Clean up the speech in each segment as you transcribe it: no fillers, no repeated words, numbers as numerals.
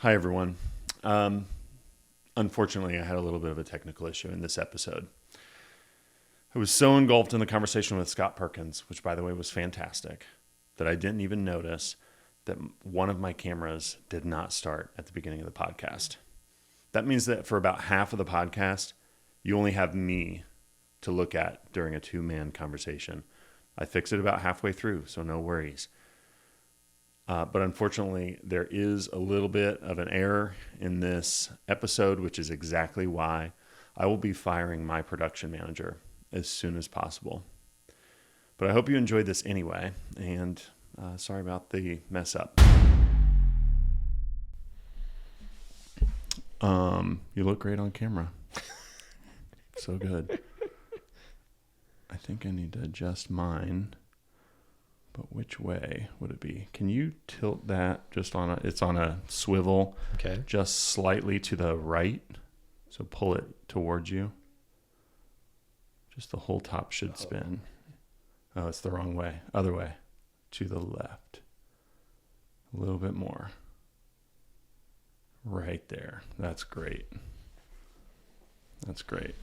Hi, everyone. Unfortunately, I had a little bit of a technical issue in this episode. I was so engulfed in the conversation with Scott Perkins, which, by the way, was fantastic, that I didn't even notice that one of my cameras did not start at the beginning of the podcast. That means that for about half of the podcast, you only have me to look at during a two-man conversation. I fixed it about halfway through, so no worries. But unfortunately, there is a little bit of an error in this episode, which is exactly why I will be firing my production manager as soon as possible. But I hope you enjoyed this anyway, and sorry about the mess up. You look great on camera. So good. I think I need to adjust mine. But which way would it be? Can you tilt that just it's on a swivel, okay, just slightly to the right. So pull it towards you. Just the whole top should spin. Oh, it's the wrong way. Other way. To the left. A little bit more. Right there. That's great. That's great.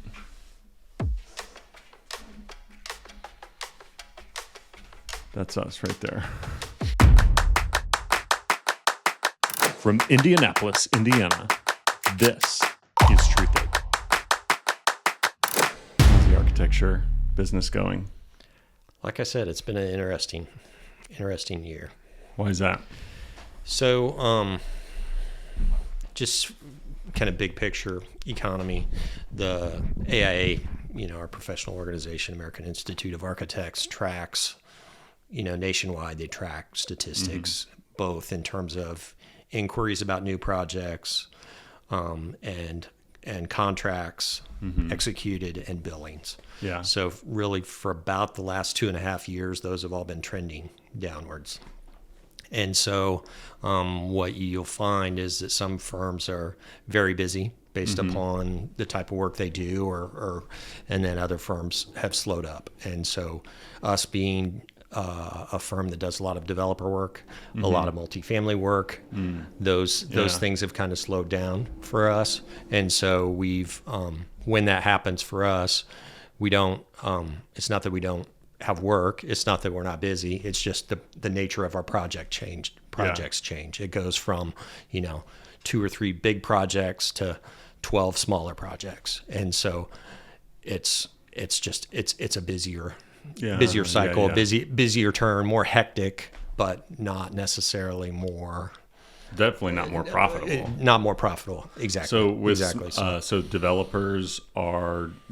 That's us right there. From Indianapolis, Indiana, this is Truth It. How's the architecture business going? Like I said, it's been an interesting year. Why is that? So, just kind of big picture economy, the AIA, our professional organization, American Institute of Architects, tracks, nationwide, they track statistics, both in terms of inquiries about new projects, and contracts executed and billings. Yeah. So really for about the last 2.5 years, those have all been trending downwards. And so what you'll find is that some firms are very busy based upon the type of work they do, and then other firms have slowed up. And so us being a firm that does a lot of developer work, a lot of multifamily work, those things have kind of slowed down for us. And so we've when that happens for us, we don't. It's not that we don't have work. It's not that we're not busy. It's just the nature of our projects change. It goes from 2 or 3 big projects to 12 smaller projects, and so it's a busier cycle, busier turn, more hectic, but not necessally more. Definitely not more profitable. Not more profitable, exactly. So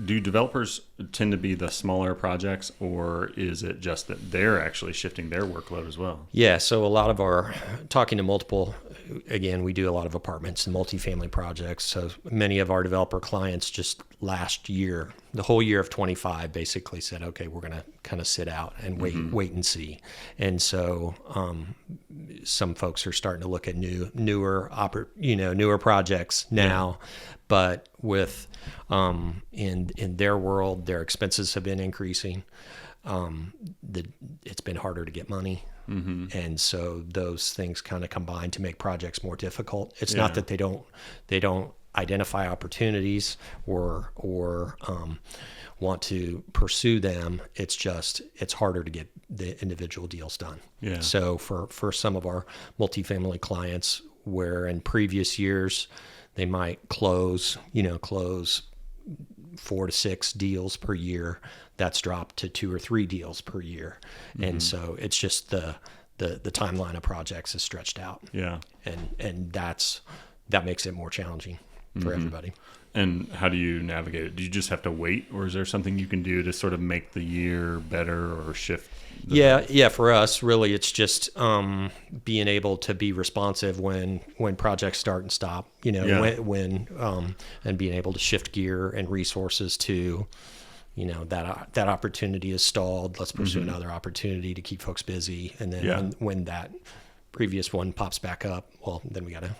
do developers tend to be the smaller projects, or is it just that they're actually shifting their workload as well? Yeah, so a lot of talking to multiple, again, we do a lot of apartments and multifamily projects. So many of our developer clients just last year, the whole year of 25, basically said, okay, we're going to kind of sit out and wait and see. And so some folks are starting to look at newer projects now, but with in their world, their expenses have been increasing. It's been harder to get money. And so those things kind of combine to make projects more difficult. It's not that they don't identify opportunities or want to pursue them. It's just, it's harder to get the individual deals done. Yeah. So for some of our multifamily clients, where in previous years they might close 4 to 6 deals per year, that's dropped to 2 or 3 deals per year. And so it's just the timeline of projects is stretched out. Yeah. And that makes it more challenging for everybody. And how do you navigate it? Do you just have to wait, or is there something you can do to sort of make the year better or shift? Yeah. For us, really, it's just being able to be responsive when projects start and stop. When and being able to shift gear and resources to, that opportunity is stalled. Let's pursue another opportunity to keep folks busy, and then when that previous one pops back up, well, then we gotta,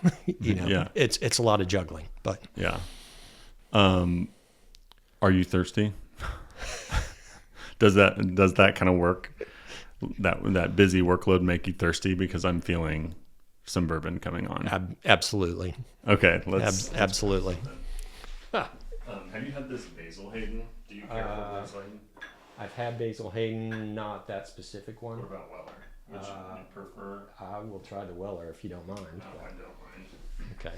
it's a lot of juggling, but yeah. Are you thirsty? Does that kind of work? That busy workload make you thirsty? Because I'm feeling some bourbon coming on. Absolutely. Okay, let's Absolutely. have you had this Basil Hayden? Do you care for Basil Hayden? I've had Basil Hayden, not that specific one. What about Weller? Which you prefer? I will try the Weller if you don't mind. No, I don't mind. Okay.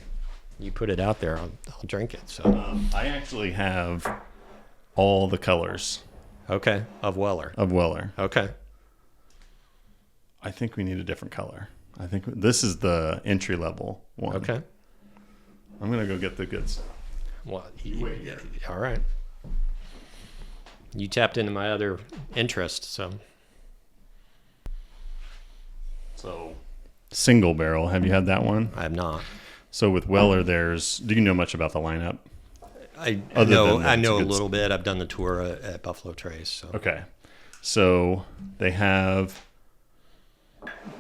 You put it out there, I'll drink it. So. I actually have all the colors Okay, of Weller. Okay. I think we need a different color. I think this is the entry level one. Okay. I'm gonna go get the good stuff. Well, wait here. all right. You tapped into my other interest, so. So, single barrel. Have you had that one? I have not. So with Weller, do you know much about the lineup? I Other know than that, I it's know a a good little bit. I've done the tour at Buffalo Trace. So. Okay. So they have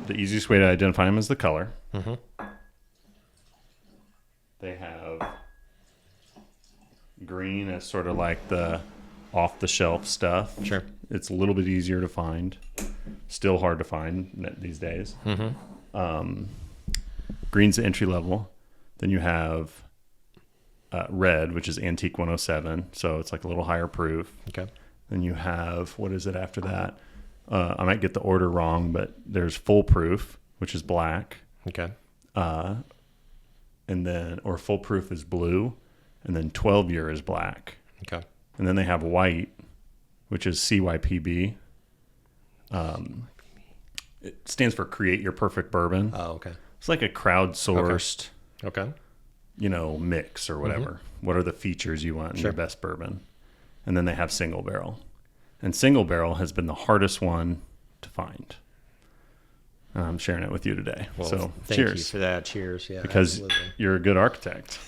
the easiest way to identify them is the color. Mm-hmm. They have green as sort of like the off-the-shelf stuff. Sure. It's a little bit easier to find. Still hard to find these days. Mm-hmm. Green's the entry level. Then you have red, which is Antique 107. So it's like a little higher proof. Okay. Then you have, what is it after that? I might get the order wrong, but there's full proof, which is black. Okay. And then, or full proof is blue. And then 12 year is black. Okay. And then they have white, which is CYPB. It stands for Create Your Perfect Bourbon. Oh, okay. It's like a crowdsourced, Okay. Mix or whatever. What are the features you want in your best bourbon? And then they have single barrel. And single barrel has been the hardest one to find. I'm sharing it with you today. Well, so thank cheers. you for that. Cheers. Yeah. Because absolutely. you're a good architect.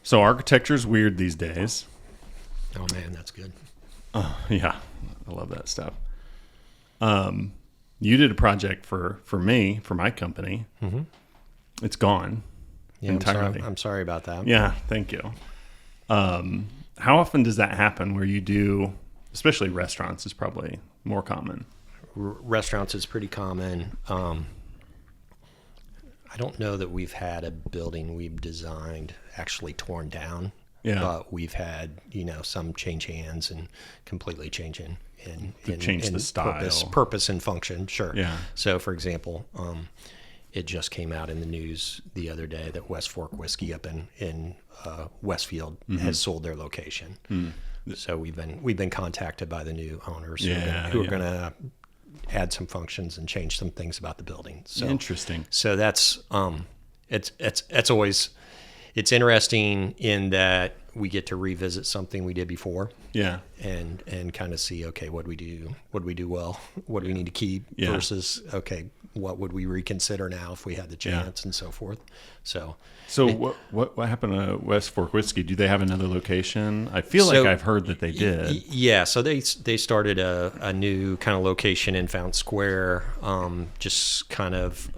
So architecture's weird these days. Oh man, that's good. Yeah, I love that stuff. You did a project for me, for my company. Mm-hmm. It's gone entirely. I'm sorry about that. Yeah, thank you. How often does that happen where you do, especially restaurants is probably more common? Restaurants is pretty common. I don't know that we've had a building we've designed actually torn down. Yeah. But we've had, some change hands and completely change in change the style. Purpose and function. Sure. Yeah. So for example, it just came out in the news the other day that West Fork Whiskey up in Westfield has sold their location. So we've been contacted by the new owners who are going to add some functions and change some things about the building. So interesting. So that's it's always interesting in that we get to revisit something we did before. Yeah. And kind of see, okay, what do we do well? What do we need to keep versus, okay, what would we reconsider now if we had the chance and so forth. So what happened to West Fork Whiskey? Do they have another location? I feel like I've heard that they did. Yeah. So they started a new kind of location in Fountain Square, just kind of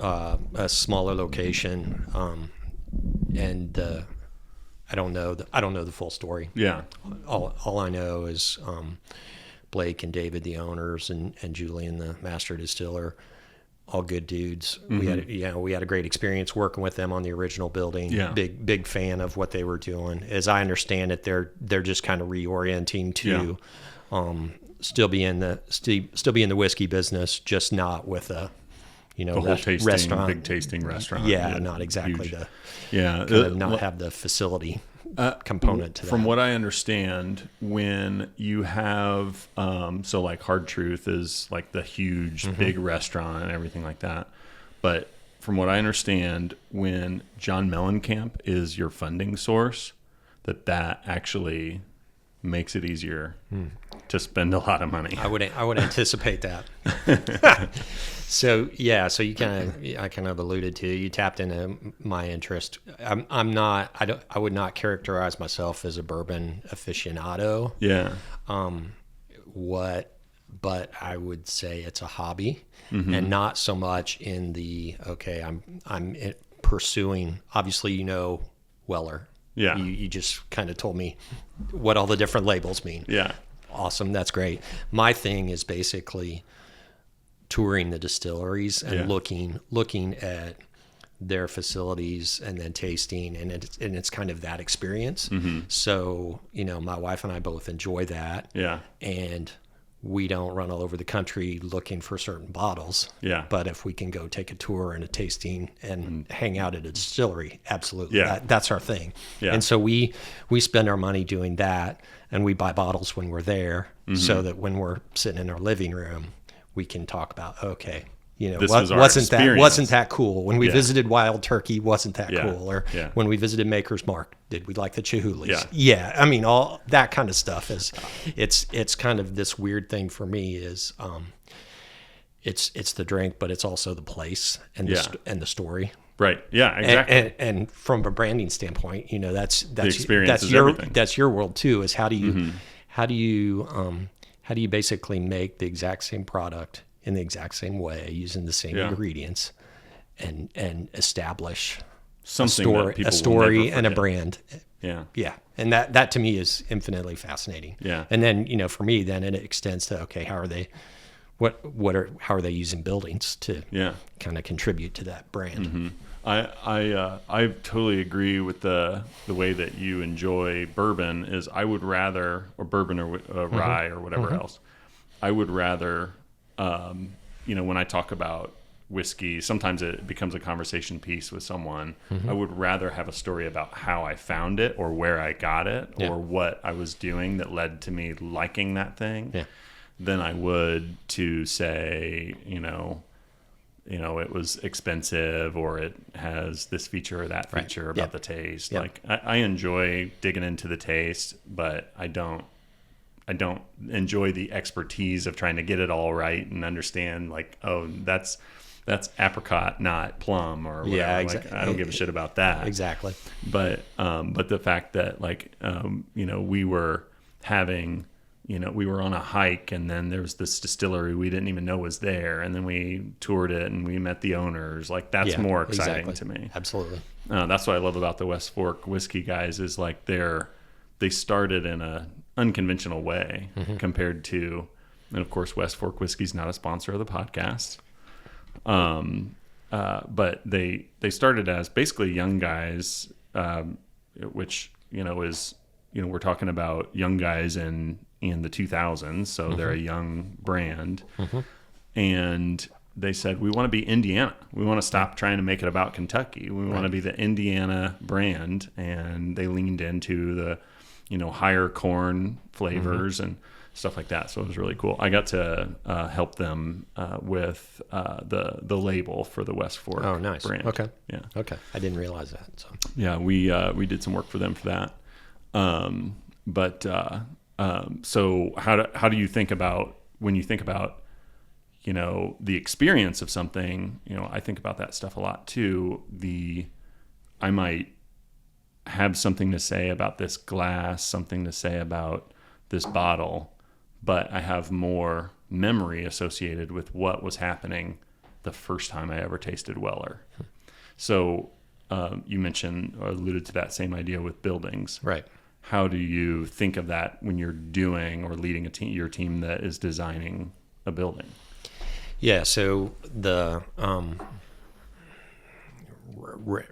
a smaller location. And I don't know the full story. Yeah. All I know is Blake and David, the owners, and Julian, the master distiller, all good dudes. Mm-hmm. We had a great experience working with them on the original building. Yeah. Big fan of what they were doing. As I understand it, they're just kind of reorienting to still be in the whiskey business, just not with a the whole tasting, restaurant, big tasting restaurant. Yeah, not exactly huge. not have the facility component to that. From what I understand, when you have so like Hard Truth is like the huge big restaurant and everything like that, but from what I understand, when John Mellencamp is your funding source, that actually makes it easier to spend a lot of money. I would anticipate that. So you I kind of alluded to, you tapped into my interest. I would not characterize myself as a bourbon aficionado. Yeah. But I would say it's a hobby, and not so much in the I'm pursuing. Obviously, Weller. Yeah. You just kind of told me what all the different labels mean. Yeah. Awesome. That's great. My thing is basically touring the distilleries and looking at their facilities and then tasting, and it's kind of that experience. Mm-hmm. So, my wife and I both enjoy that. Yeah. And we don't run all over the country looking for certain bottles. Yeah. But if we can go take a tour and a tasting and hang out at a distillery, absolutely. Yeah. That's our thing. Yeah. And so we spend our money doing that, and we buy bottles when we're there, so that when we're sitting in our living room, we can talk about, okay, This was our wasn't experience. that cool? When we visited Wild Turkey, wasn't that cool? Or Yeah. when we visited Maker's Mark, did we like the Chihuli's? Yeah. I mean, all that kind of stuff is, it's kind of this weird thing for me is, it's the drink, but it's also the place and the story. Right. Yeah, exactly. And from a branding standpoint, that's experience is your everything. That's your world too. Is how do you Mm-hmm. how do you basically make the exact same product in the exact same way using the same ingredients and establish Something that people a story will never and a forget. brand. Yeah. Yeah. And that to me is infinitely fascinating. Yeah. And then, for me, then it extends to, okay, how are they using buildings to kind of contribute to that brand? Mm-hmm. I totally agree with the way that you enjoy bourbon. Is I would rather, or bourbon or rye or whatever else, I would rather, when I talk about whiskey, sometimes it becomes a conversation piece with someone. I would rather have a story about how I found it or where I got it or what I was doing that led to me liking that thing than I would to say, it was expensive or it has this feature or that feature about the taste. Like I enjoy digging into the taste, but I don't enjoy the expertise of trying to get it all right and understand like, oh, that's apricot, not plum or whatever. Yeah, exactly. Like, I don't give a shit about that. Exactly. But the fact that we were having, we were on a hike and then there was this distillery we didn't even know was there. And then we toured it and we met the owners. Like that's more exciting to me. Absolutely. That's what I love about the West Fork whiskey guys is like they started in a unconventional way compared to, and of course, West Fork Whiskey's not a sponsor of the podcast. But they started as basically young guys, which, is, we're talking about young guys in the 2000s. So they're a young brand. And they said, we want to be Indiana. We want to stop trying to make it about Kentucky. We want to be the Indiana brand. And they leaned into the, higher corn flavors and stuff like that. So it was really cool. I got to help them with the label for the West Fork brand. Okay. Yeah. Okay. I didn't realize that. So yeah, we did some work for them for that. So how do you think about when you think about the experience of something? I think about that stuff a lot too. I might have something to say about this glass, something to say about this bottle, but I have more memory associated with what was happening the first time I ever tasted Weller. So you mentioned or alluded to that same idea with buildings. Right. How do you think of that when you're doing or leading your team that is designing a building? Yeah. So the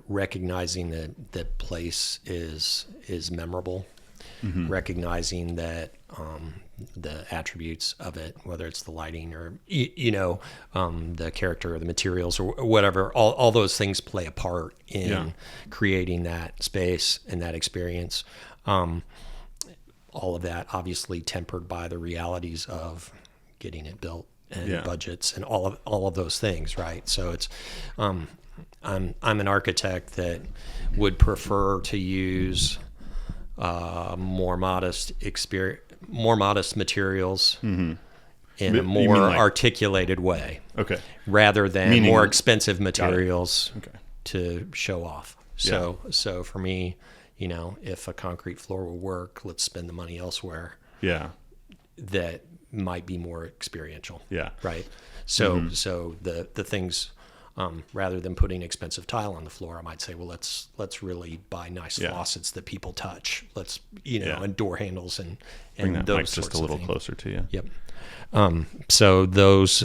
recognizing that place is memorable, recognizing that the attributes of it, whether it's the lighting or the character or the materials or whatever, all those things play a part in creating that space and that experience. All of that obviously tempered by the realities of getting it built and budgets and all of those things, right? So it's I'm an architect that would prefer to use more modest materials in a more articulated way. Okay. Rather than more expensive materials to show off. So for me, if a concrete floor will work, let's spend the money elsewhere. Yeah. That might be more experiential. Yeah. Right. So the things rather than putting expensive tile on the floor, I might say, well, let's really buy nice faucets that people touch. Let's, and door handles and Bring that those mic just a little closer to you. Yep. So those,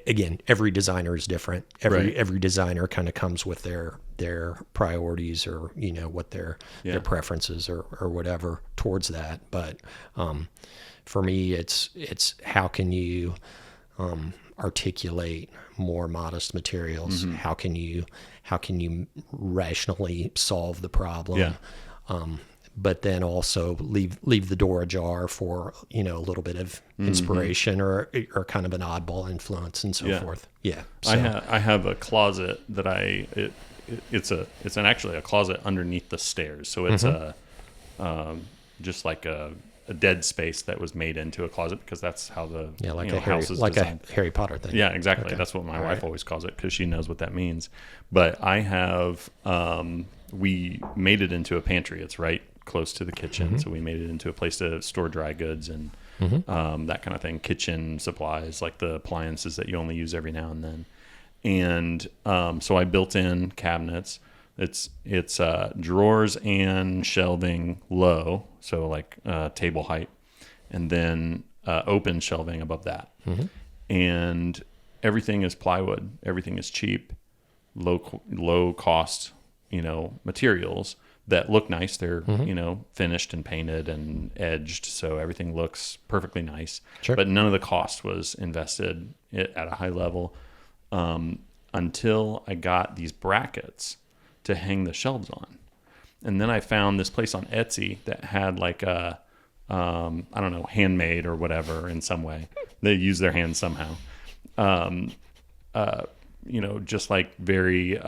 again, every designer is different. Every designer kind of comes with their priorities or, what their preferences or whatever towards that. But, for me, it's how can you, articulate more modest materials? How can you rationally solve the problem? But then also leave the door ajar for a little bit of inspiration or kind of an oddball influence and so forth. Yeah, so. I have a closet that it's actually a closet underneath the stairs, so it's just like a dead space that was made into a closet because that's how the house is designed. A Harry Potter thing. Yeah, exactly. Okay. That's what my wife always calls it because she knows what that means. But I have we made it into a pantry. It's right close to the kitchen, so we made it into a place to store dry goods and that kind of thing. Kitchen supplies like the appliances that you only use every now and then. And so I built in cabinets. It's drawers and shelving low, so like table height, and then open shelving above that. And everything is plywood. Everything is cheap, low cost, materials that look nice. They're finished and painted and edged, so everything looks perfectly nice. Sure. But none of the cost was invested at a high level until I got these brackets to hang the shelves on. And then I found this place on Etsy that had like a, handmade or whatever in some way. They use their hands somehow. Just like very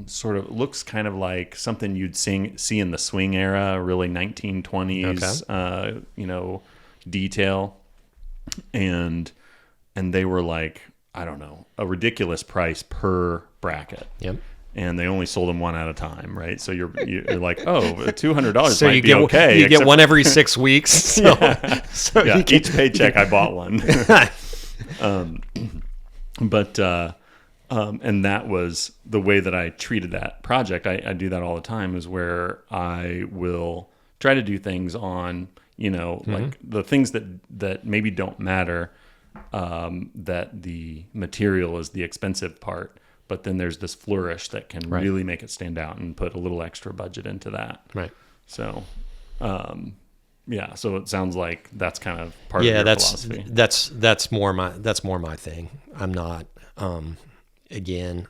sort of looks kind of like something you'd see in the swing era, really 1920s, detail. And they were like, I don't know, a ridiculous price per bracket. Yep. And they only sold them one at a time, right? So you're like, oh, $200 so might be okay. You get one every 6 weeks. So, each paycheck I bought one. And that was the way that I treated that project. I do that all the time, is where I will try to do things on, like the things that maybe don't matter, that the material is the expensive part. But then there's this flourish that can really make it stand out and put a little extra budget into that. Right. So, so it sounds like that's kind of part of your philosophy. That's more my thing. I'm not, again,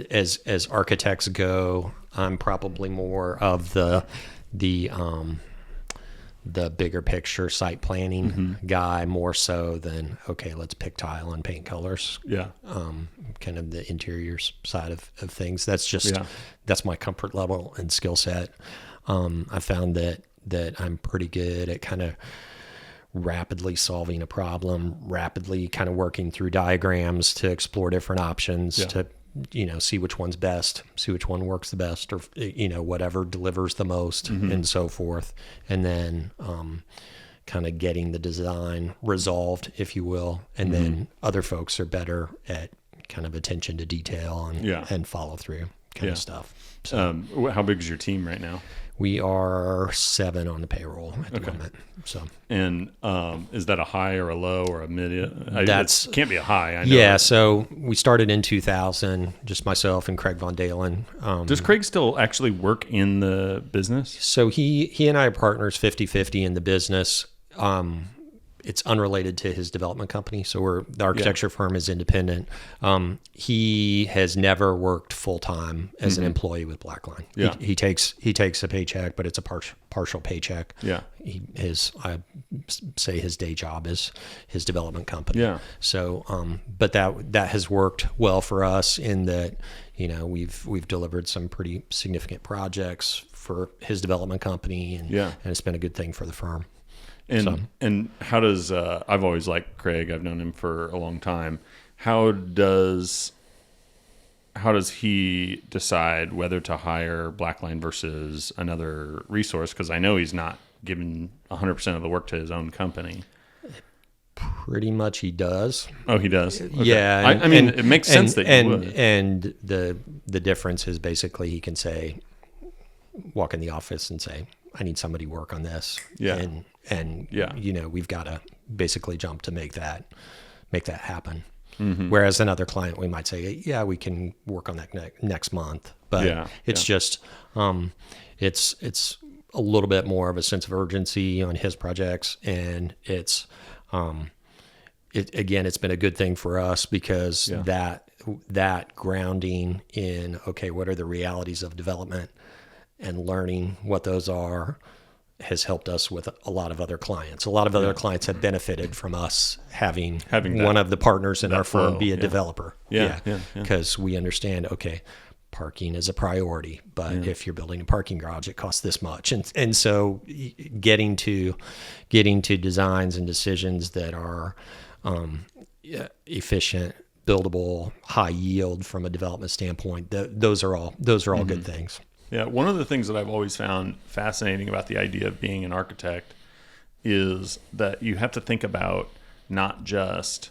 as architects go, I'm probably more of the bigger picture site planning guy, more so than, okay, let's pick tile and paint colors. Yeah. Kind of the interiors side of things. That's just, that's my comfort level and skill set. I found that I'm pretty good at kind of rapidly solving a problem, rapidly kind of working through diagrams to explore different options to, see which one's best, see which one works the best, or, whatever delivers the most and so forth. And then, kind of getting the design resolved, if you will. And then other folks are better at kind of attention to detail and follow through kind of stuff. So, how big is your team right now? We are 7 on the payroll at the moment. So, and is that a high or a low or a mid? It can't be a high. I know. Yeah. So we started in 2000, just myself and Craig Von Dalen. Does Craig still actually work in the business? So he and I are partners 50-50 in the business. It's unrelated to his development company. So the architecture firm is independent. He has never worked full time as an employee with Blackline. Yeah. He takes a paycheck, but it's a partial paycheck. Yeah. I say his day job is his development company. Yeah. So, but that has worked well for us in that, we've delivered some pretty significant projects for his development company, and it's been a good thing for the firm. And how does I've always liked Craig. I've known him for a long time. How does he decide whether to hire Blackline versus another resource? Because I know he's not giving 100% of the work to his own company. Pretty much he does. Oh, he does? Okay. Yeah. I mean, it makes sense that you would. And the difference is basically he can say, walk in the office and say, I need somebody to work on this. Yeah. And Yeah. we've got to basically jump to make that happen. Mm-hmm. Whereas another client, we might say, yeah, we can work on that next month. But it's just, it's a little bit more of a sense of urgency on his projects. And it's been a good thing for us because that grounding in, okay, what are the realities of development and learning what those are has helped us with a lot of other clients. A lot of other clients have benefited from us having one of the partners in our firm be a developer. Because we understand, okay, parking is a priority, but if you're building a parking garage, it costs this much. And so getting to designs and decisions that are efficient, buildable, high yield from a development standpoint, those are all good things. Yeah, one of the things that I've always found fascinating about the idea of being an architect is that you have to think about not just,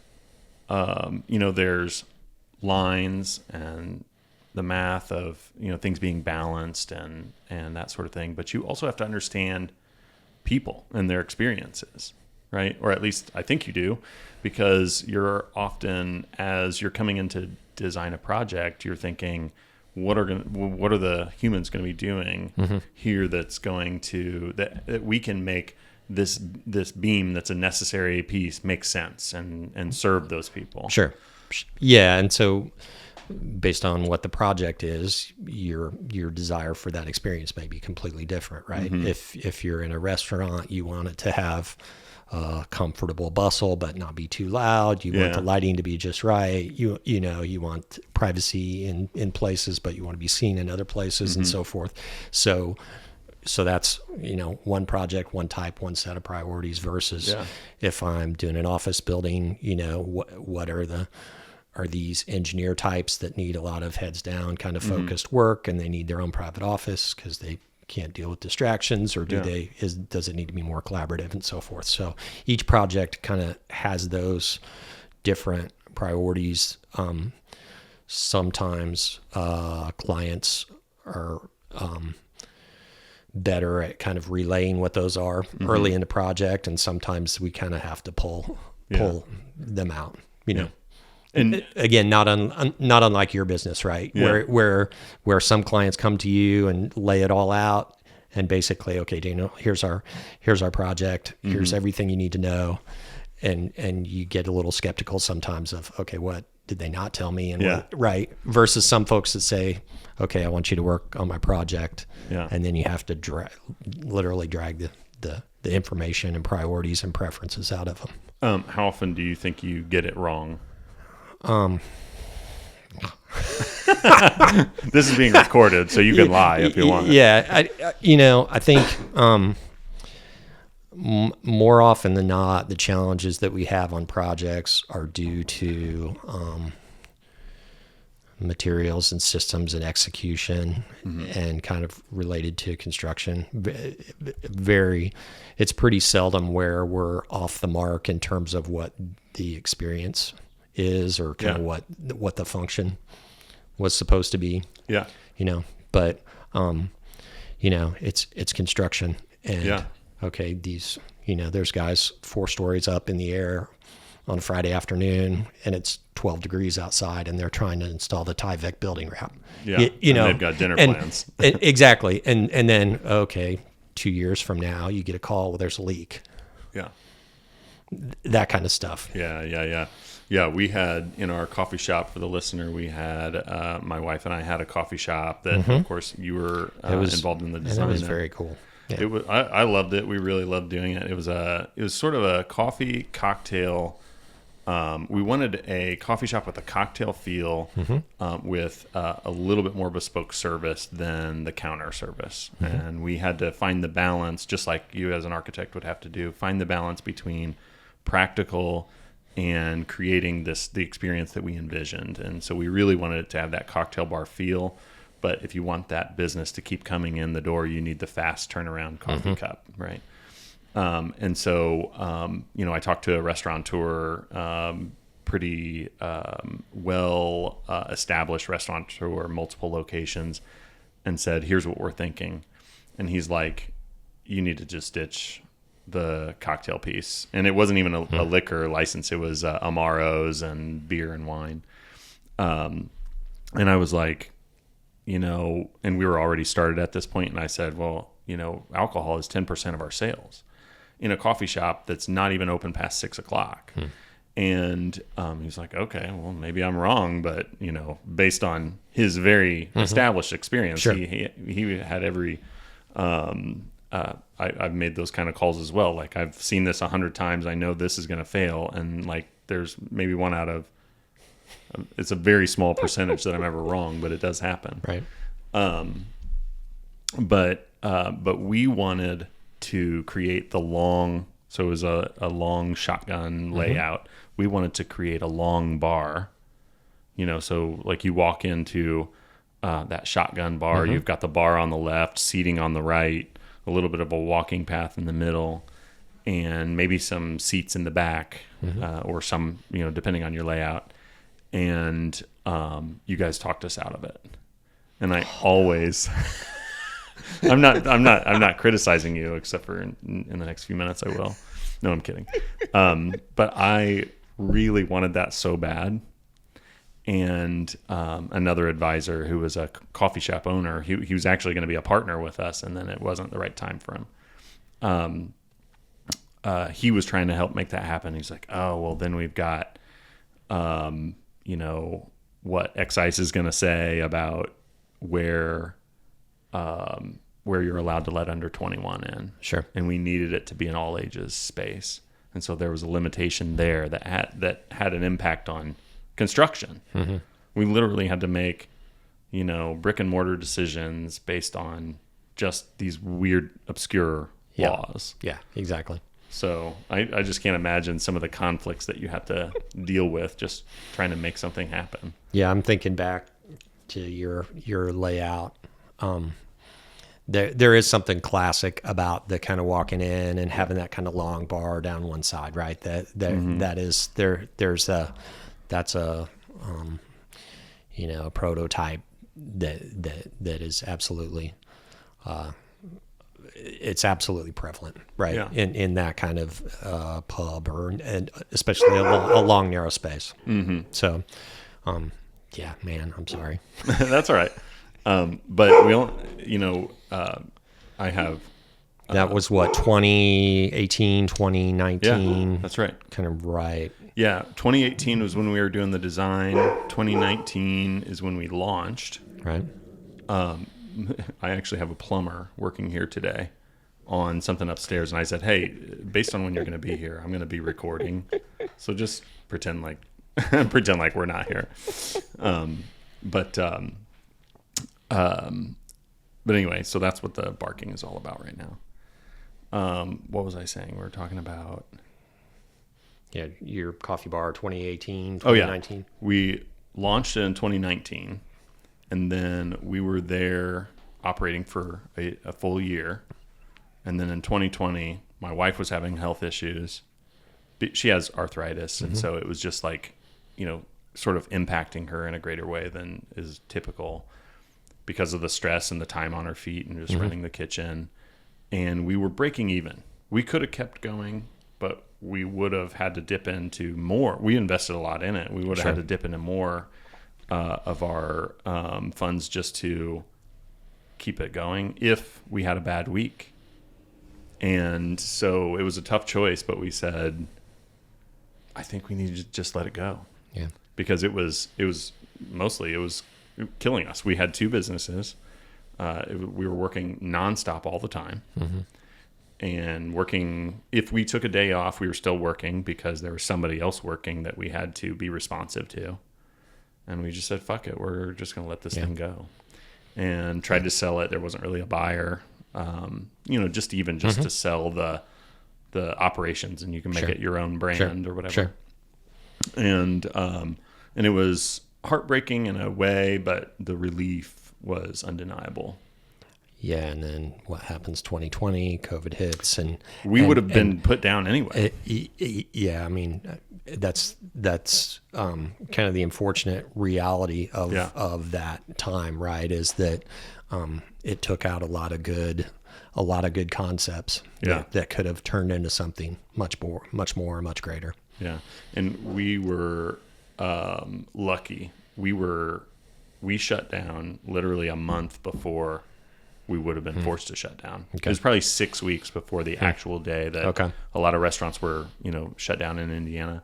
there's lines and the math of, things being balanced and that sort of thing, but you also have to understand people and their experiences, right? Or at least I think you do, because you're often, as you're coming in to design a project, you're thinking, what are the humans going to be doing here that's going to that we can make this beam that's a necessary piece make sense and serve those people. Sure. Yeah, and so based on what the project is, your desire for that experience may be completely different, right? If you're in a restaurant, you want it to have comfortable bustle, but not be too loud. You want the lighting to be just right. You want privacy in places, but you want to be seen in other places and so forth. So that's, one project, one type, one set of priorities versus if I'm doing an office building, what are these engineer types that need a lot of heads down kind of focused work, and they need their own private office because they can't deal with distractions, or does it need to be more collaborative and so forth? So each project kind of has those different priorities. Sometimes clients are better at kind of relaying what those are early in the project, and sometimes we kind of have to pull them out, And again, not unlike your business, right? Yeah. Where some clients come to you and lay it all out, and basically, okay, Daniel, here's our project, here's everything you need to know, and you get a little skeptical sometimes of, okay, what did they not tell me? And right? Versus some folks that say, okay, I want you to work on my project, and then you have to literally drag the information and priorities and preferences out of them. How often do you think you get it wrong? This is being recorded, so you can lie if you want. Yeah, I think more often than not, the challenges that we have on projects are due to materials and systems and execution, and kind of related to construction. It's pretty seldom where we're off the mark in terms of what the experience is, or kind of what the function was supposed to be. But it's construction, and okay, these, there's guys 4 stories up in the air on a Friday afternoon, and it's 12 degrees outside, and they're trying to install the Tyvek building wrap. And they've got dinner plans. Exactly. And then, okay, 2 years from now, you get a call, well, there's a leak. That kind of stuff. Yeah, we had in our coffee shop, for the listener, we had, my wife and I had a coffee shop that, of course, you were involved in the design. And it was very cool. Yeah. It was. I loved it. We really loved doing it. It was sort of a coffee cocktail. We wanted a coffee shop with a cocktail feel, with a little bit more bespoke service than the counter service. And we had to find the balance, just like you as an architect would have to do, find the balance between practical and creating the experience that we envisioned. And so we really wanted it to have that cocktail bar feel. But if you want that business to keep coming in the door, you need the fast turnaround coffee cup, right? And so, I talked to a restaurateur, pretty well established restaurateur, multiple locations, and said, here's what we're thinking. And he's like, you need to just ditch the cocktail piece. And it wasn't even a liquor license. It was Amaros and beer and wine. And I was like, and we were already started at this point. And I said, well, alcohol is 10% of our sales in a coffee shop that's not even open past 6:00. And he's like, okay, well, maybe I'm wrong, but based on his very established experience, Sure. he had every. I've made those kind of calls as well. Like, I've seen this 100 times. I know this is going to fail, and like there's maybe one out of. It's a very small percentage that I'm ever wrong, but it does happen. Right. But we wanted to create the long. So it was a long shotgun layout. We wanted to create a long bar, so like you walk into that shotgun bar, you've got the bar on the left, seating on the right, a little bit of a walking path in the middle, and maybe some seats in the back, or some, depending on your layout. And you guys talked us out of it. And I always... I'm not criticizing you, except for in the next few minutes I will. No, I'm kidding. But I really wanted that so bad. And another advisor who was a coffee shop owner, he was actually going to be a partner with us, and then it wasn't the right time for him. He was trying to help make that happen. He's like, oh, well, then we've got, what excise is going to say about where you're allowed to let under 21 in. Sure. And we needed it to be an all ages space. And so there was a limitation there that had an impact on construction. We literally had to make, brick and mortar decisions based on just these weird, obscure laws. Yeah, exactly. So I just can't imagine some of the conflicts that you have to deal with just trying to make something happen. Yeah, I'm thinking back to your layout. There is something classic about the kind of walking in and having that kind of long bar down one side, right? That's a prototype that is absolutely it's absolutely prevalent, right? Yeah. In that kind of pub and especially a long narrow space. So, yeah, man, I'm sorry. That's all right. But we don't, I have. That was what, 2018, 2019? Yeah, that's right. Kind of right. Yeah, 2018 was when we were doing the design. 2019 is when we launched. Right. I actually have a plumber working here today on something upstairs, and I said, hey, based on when you're going to be here, I'm going to be recording. So just pretend like we're not here. But anyway, so that's what the barking is all about right now. What was I saying? We were talking about... Yeah, your coffee bar, 2018, Oh, 2019. yeah. We launched it in 2019, and then we were there operating for a full year. And then in 2020, my wife was having health issues. She has arthritis, and so it was just like, sort of impacting her in a greater way than is typical because of the stress and the time on her feet and just running the kitchen. And we were breaking even. We could have kept going, but we would have had to dip into more. We invested a lot in it. We would have had to dip into more of our funds just to keep it going if we had a bad week. And so it was a tough choice, but we said, I think we need to just let it go. Yeah. Because it was killing us. We had two businesses. We were working nonstop all the time. And working, if we took a day off, we were still working because there was somebody else working that we had to be responsive to. And we just said, fuck it, we're just going to let this thing go. And tried to sell it. There wasn't really a buyer, just to sell the operations, and you can make it your own brand or whatever. And it was heartbreaking in a way, but the relief was undeniable. Yeah, and then what happens? 2020, COVID hits, and we would have been put down anyway. Yeah, I mean, that's kind of the unfortunate reality of that time, right? Is that it took out a lot of good concepts that could have turned into something much greater. Yeah, and we were lucky. We shut down literally a month before we would have been forced to shut down. Okay. It was probably 6 weeks before the actual day that a lot of restaurants were, shut down in Indiana.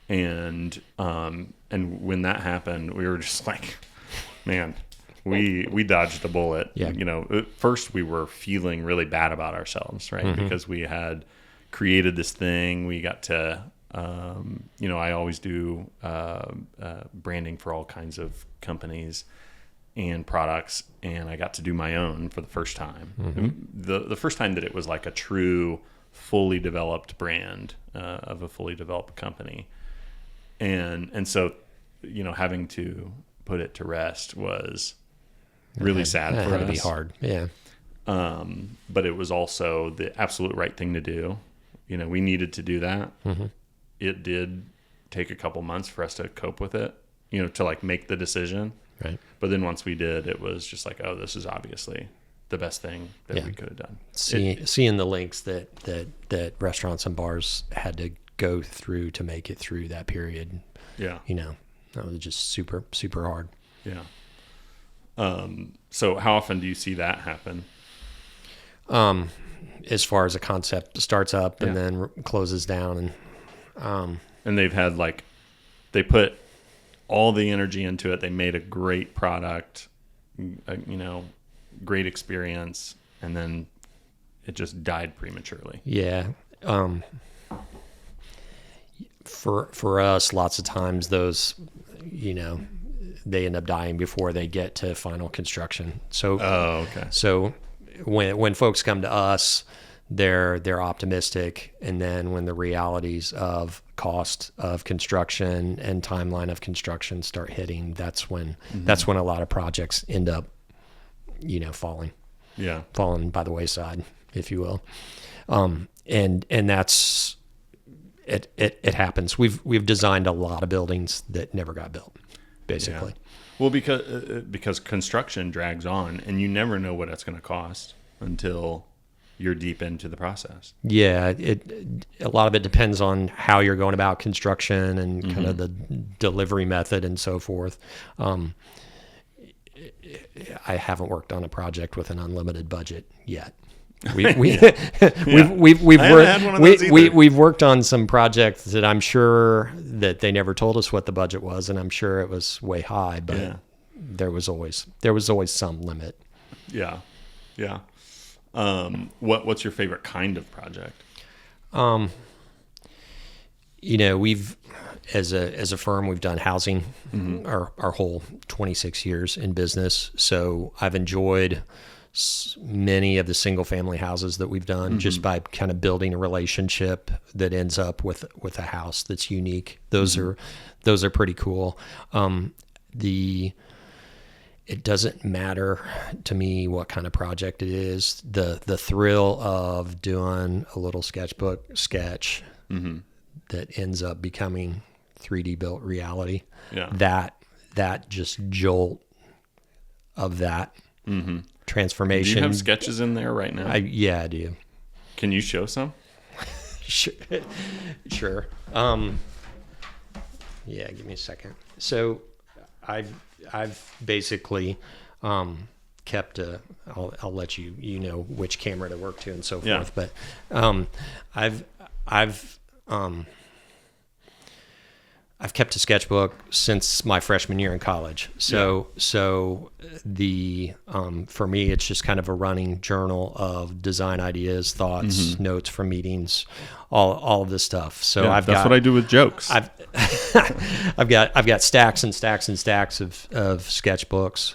And when that happened, we were just like, man, we dodged the bullet. Yeah. At first we were feeling really bad about ourselves, right? Mm-hmm. Because we had created this thing. We got to, I always do branding for all kinds of companies and products, and I got to do my own for the first time. Mm-hmm. The first time that it was like a true, fully developed brand of a fully developed company, and so having to put it to rest was really sad for us. It had to be hard, yeah. But it was also the absolute right thing to do. We needed to do that. Mm-hmm. It did take a couple months for us to cope with it, to like make the decision. Right. But then once we did, it was just like, oh, this is obviously the best thing that we could have done. Seeing the links that restaurants and bars had to go through to make it through that period. Yeah. That was just super, super hard. Yeah. So how often do you see that happen? As far as a concept starts up and then closes down, and they've had they put all the energy into it. They made a great product, great experience, and then it just died prematurely. Yeah. For us, lots of times those, they end up dying before they get to final construction. So, So when folks come to us, they're optimistic, and then when the realities of cost of construction and timeline of construction start hitting, that's when a lot of projects end up, falling by the wayside, if you will. And that's it happens. We've designed a lot of buildings that never got built, basically. Yeah. Well, because construction drags on, and you never know what it's going to cost until you're deep into the process. Yeah, a lot of it depends on how you're going about construction and kind of the delivery method and so forth. I haven't worked on a project with an unlimited budget yet. We've worked on some projects that I'm sure that they never told us what the budget was, and I'm sure it was way high, but there was always some limit. Yeah. Yeah. What's your favorite kind of project? We've as a firm, we've done housing our whole 26 years in business. So I've enjoyed many of the single family houses that we've done just by kind of building a relationship that ends up with a house that's unique. Those are pretty cool. It doesn't matter to me what kind of project it is. The thrill of doing a little sketchbook sketch that ends up becoming 3D built reality. Yeah. That just jolt of that transformation. Do you have sketches in there right now? I do. Can you show some? Sure. Yeah, give me a second. So I've basically kept I'll let you know which camera to work to and so forth, but I've kept a sketchbook since my freshman year in college. So for me, it's just kind of a running journal of design ideas, thoughts, notes from meetings, all of this stuff. So that's what I do with jokes. I've got stacks and stacks and stacks of sketchbooks.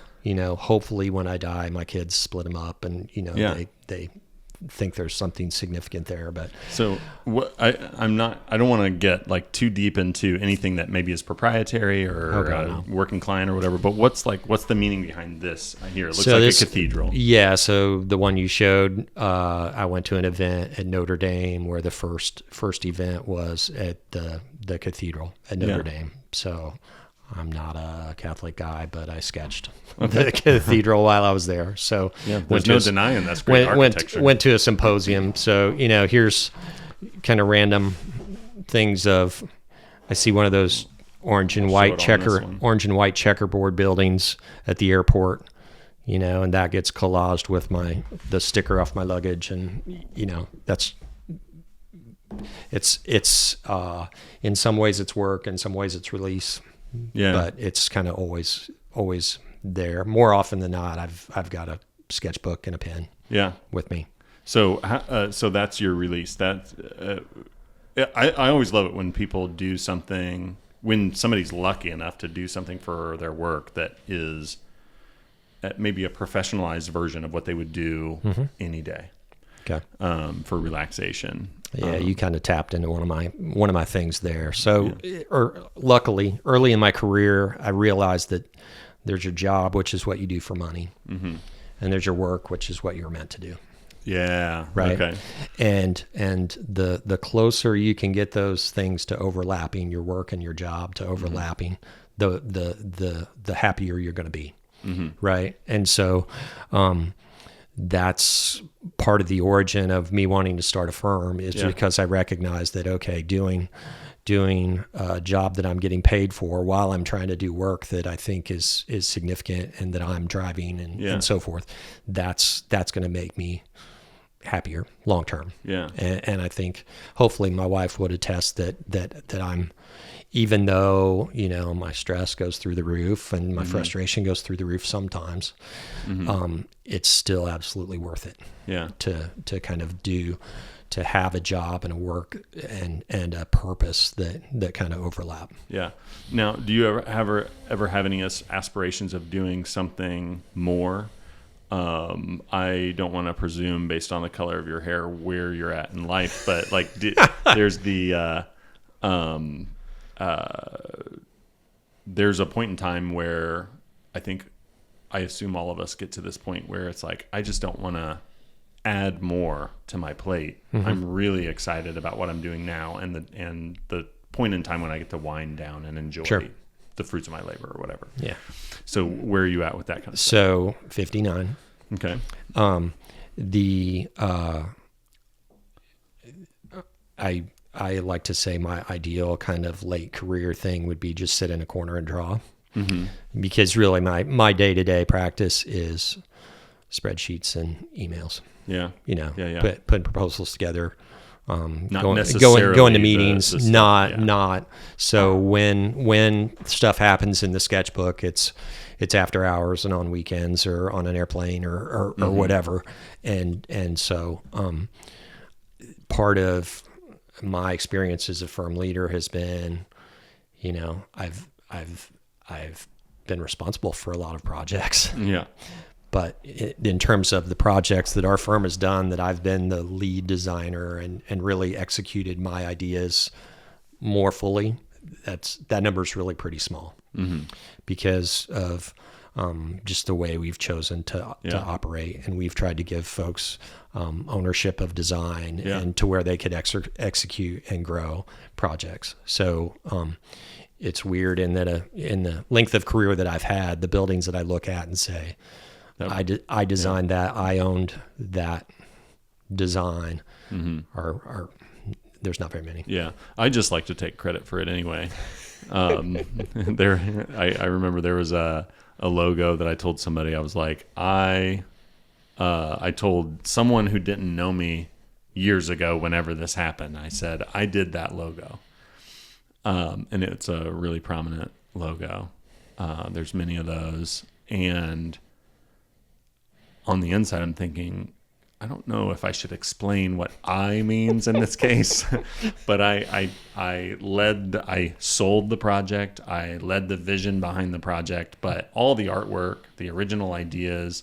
Hopefully when I die, my kids split them up and they think there's something significant there. But so I don't want to get like too deep into anything that maybe is proprietary or working client or whatever, but what's the meaning behind this here? It looks like a cathedral. Yeah. So the one you showed, I went to an event at Notre Dame where the first event was at the cathedral at Notre Dame. So I'm not a Catholic guy, but I sketched the cathedral while I was there. So there's no denying that's great architecture. Went to a symposium. So, here's kind of random things of, I see one of those orange and white checkerboard buildings at the airport, and that gets collaged with the sticker off my luggage. And, that's, it's in some ways it's work, in some ways it's release. Yeah, but it's kind of always there. More often than not, I've got a sketchbook and a pen. With me. So so that's your release. That I always love it when people do something, when somebody's lucky enough to do something for their work that is maybe a professionalized version of what they would do any day. Okay. For relaxation. Yeah, you kind of tapped into one of my things there. So, luckily, early in my career, I realized that there's your job, which is what you do for money, and there's your work, which is what you're meant to do. Yeah. Right. Okay. And the closer you can get those things to overlapping, your work and your job to overlapping, the happier you're going to be. Right. And so, that's part of the origin of me wanting to start a firm is because I recognize that, okay, doing a job that I'm getting paid for while I'm trying to do work that I think is significant and that I'm driving and so forth, that's going to make me happier long term. Yeah. And I think hopefully my wife would attest that I'm, even though, my stress goes through the roof and my frustration goes through the roof sometimes, it's still absolutely worth it. Yeah. To kind of to have a job and a work and a purpose that kind of overlap. Yeah. Now, do you ever have any aspirations of doing something more? I don't want to presume based on the color of your hair where you're at in life, but like there's there's a point in time where I assume all of us get to this point where it's like, I just don't want to add more to my plate. I'm really excited about what I'm doing now and the point in time when I get to wind down and enjoy the fruits of my labor or whatever. Yeah. So where are you at with that kind of stuff? So 59. Okay. I like to say my ideal kind of late career thing would be just sit in a corner and draw. Because really my day-to-day practice is spreadsheets and emails. Yeah. Putting proposals together, going to meetings, So when stuff happens in the sketchbook, it's after hours and on weekends or on an airplane or whatever. And so, part of my experience as a firm leader has been, I've been responsible for a lot of projects. Yeah. But in terms of the projects that our firm has done, that I've been the lead designer and really executed my ideas more fully, that number is really pretty small because of just the way we've chosen to operate. And we've tried to give folks ownership of design and to where they could execute and grow projects. So it's weird in that in the length of career that I've had, the buildings that I look at and say, I designed that, I owned that design, are there's not very many. Yeah, I just like to take credit for it anyway. I remember there was a logo that I told somebody. I was like, I told someone who didn't know me years ago whenever this happened, I said, I did that logo. And it's a really prominent logo. There's many of those. And on the inside, I'm thinking, I don't know if I should explain what I means in this case, but I sold the project. I led the vision behind the project, but all the artwork, the original ideas,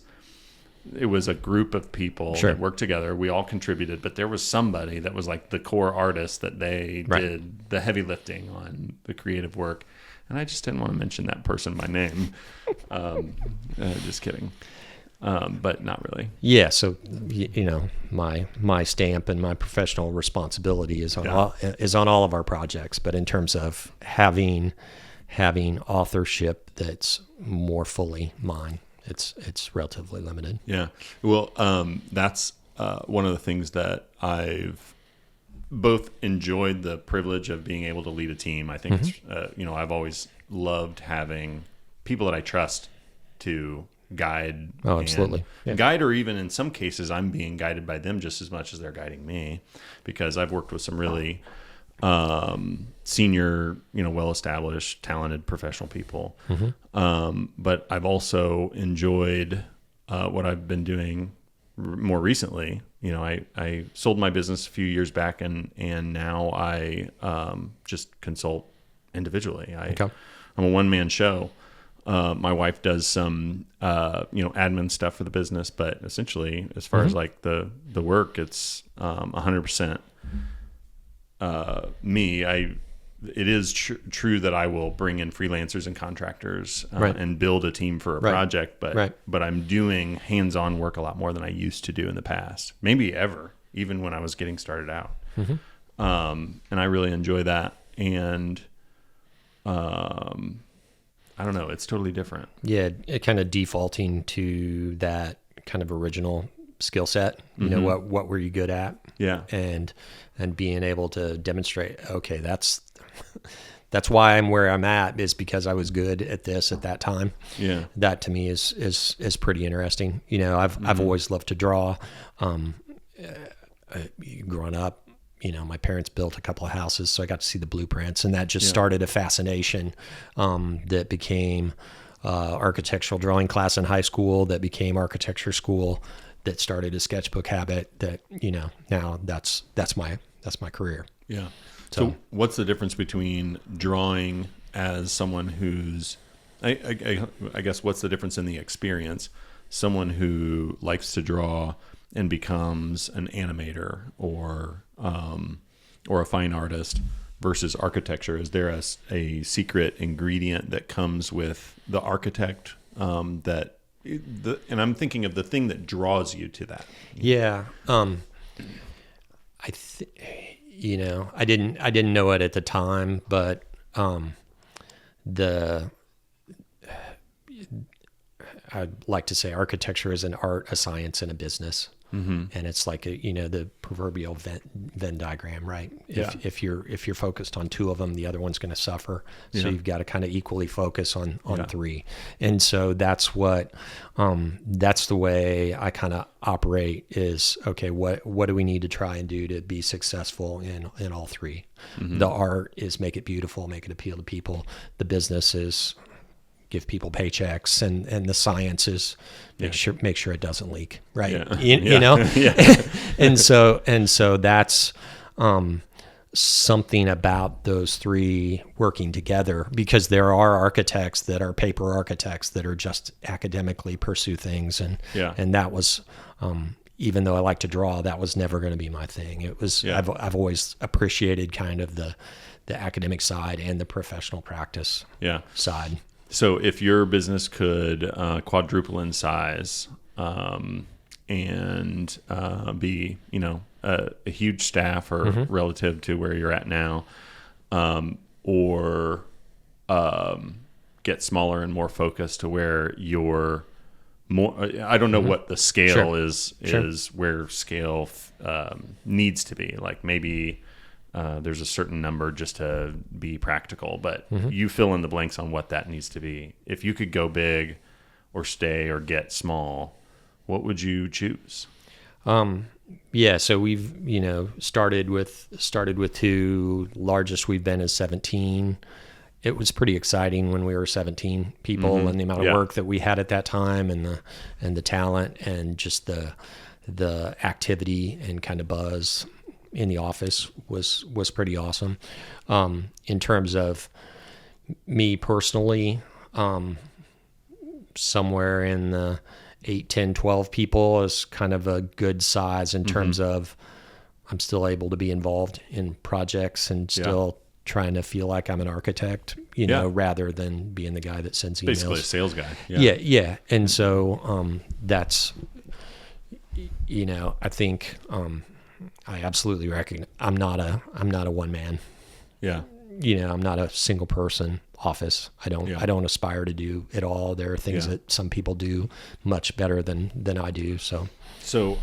it was a group of people Sure. that worked together. We all contributed, but there was somebody that was like the core artist that they Right. did the heavy lifting on the creative work. And I just didn't want to mention that person by name. Just kidding. But not really. Yeah. So, my stamp and my professional responsibility is on all of our projects. But in terms of having authorship that's more fully mine, it's relatively limited. Yeah. Well, that's one of the things that I've both enjoyed the privilege of being able to lead a team. I think it's, I've always loved having people that I trust to guide. Oh, absolutely. Yeah. Guide, or even in some cases, I'm being guided by them just as much as they're guiding me, because I've worked with some really senior, well-established, talented professional people. But I've also enjoyed what I've been doing more recently. I sold my business a few years back, and now I just consult individually. I'm a one-man show. My wife does some, admin stuff for the business, but essentially, as far as like the work, it's 100% me. It is true that I will bring in freelancers and contractors and build a team for a project, but I'm doing hands-on work a lot more than I used to do in the past, maybe ever, even when I was getting started out. And I really enjoy that. And I don't know, it's totally different. Yeah, kind of defaulting to that kind of original skill set. What were you good at? Yeah. And being able to demonstrate, okay, that's why I'm where I'm at, is because I was good at this at that time. Yeah. That to me is pretty interesting. I've always loved to draw. Growing up, my parents built a couple of houses, so I got to see the blueprints, and that just started a fascination that became architectural drawing class in high school, that became architecture school, that started a sketchbook habit that, now that's my career. Yeah. So what's the difference between drawing as someone who's, I guess, what's the difference in the experience? Someone who likes to draw and becomes an animator or a fine artist versus architecture. Is there a secret ingredient that comes with the architect and I'm thinking of the thing that draws you to that? Yeah. I didn't know it at the time, but I'd like to say architecture is an art, a science, and a business. And it's like the proverbial Venn diagram, right? If you're focused on two of them, the other one's going to suffer. So you've got to kind of equally focus on three. And so that's the way I kind of operate is, okay, what do we need to try and do to be successful in all three? The art is make it beautiful, make it appeal to people. The business is give people paychecks, and the science is make sure it doesn't leak, right? And so that's something about those three working together, because there are architects that are paper architects that are just academically pursue things, and that was even though I like to draw, that was never going to be my thing. It was I've always appreciated kind of the academic side and the professional practice side. So if your business could quadruple in size and be, a huge staff or relative to where you're at now, or get smaller and more focused to where you're more, I don't know what the scale is where scale needs to be. Like maybe there's a certain number just to be practical, but you fill in the blanks on what that needs to be. If you could go big or stay or get small, what would you choose? So we've, started with two. Largest we've been is 17. It was pretty exciting when we were 17 people and the amount of work that we had at that time, and the talent and just the activity and kind of buzz in the office was pretty awesome. In terms of me personally, somewhere in the 8, 10, 12 people is kind of a good size in terms of I'm still able to be involved in projects and still trying to feel like I'm an architect, rather than being the guy that sends emails. Basically a sales guy. Yeah. And so that's, I think I absolutely recognize I'm not a one man. Yeah. I'm not a single person office. I don't aspire to do it all. There are things that some people do much better than I do. So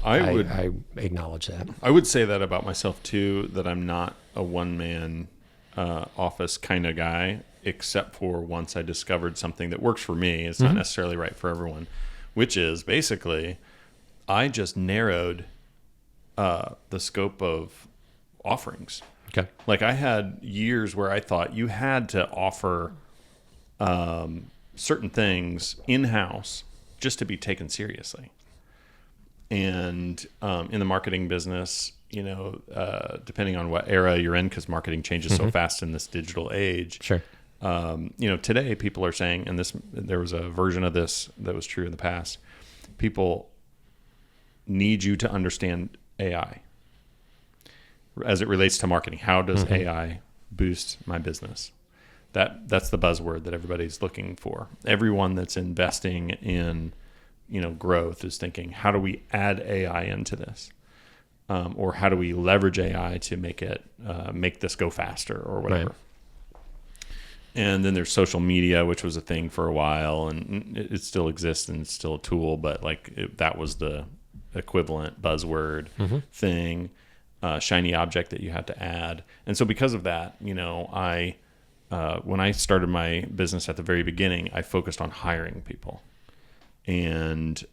I acknowledge that. I would say that about myself too, that I'm not a one man office kind of guy, except for once I discovered something that works for me. It's not necessarily right for everyone, which is basically I just narrowed the scope of offerings. Okay. Like I had years where I thought you had to offer certain things in-house just to be taken seriously. And in the marketing business, depending on what era you're in, because marketing changes so fast in this digital age. Sure. Today people are saying, and there was a version of this that was true in the past, people need you to understand AI as it relates to marketing. How does AI boost my business? That's the buzzword that everybody's looking for. Everyone that's investing in, growth is thinking, how do we add AI into this? Or how do we leverage AI to make this go faster or whatever? Right. And then there's social media, which was a thing for a while, and it still exists and it's still a tool, but that was the equivalent buzzword thing. Shiny object that you had to add. And so because of that, I when I started my business at the very beginning, I focused on hiring people. And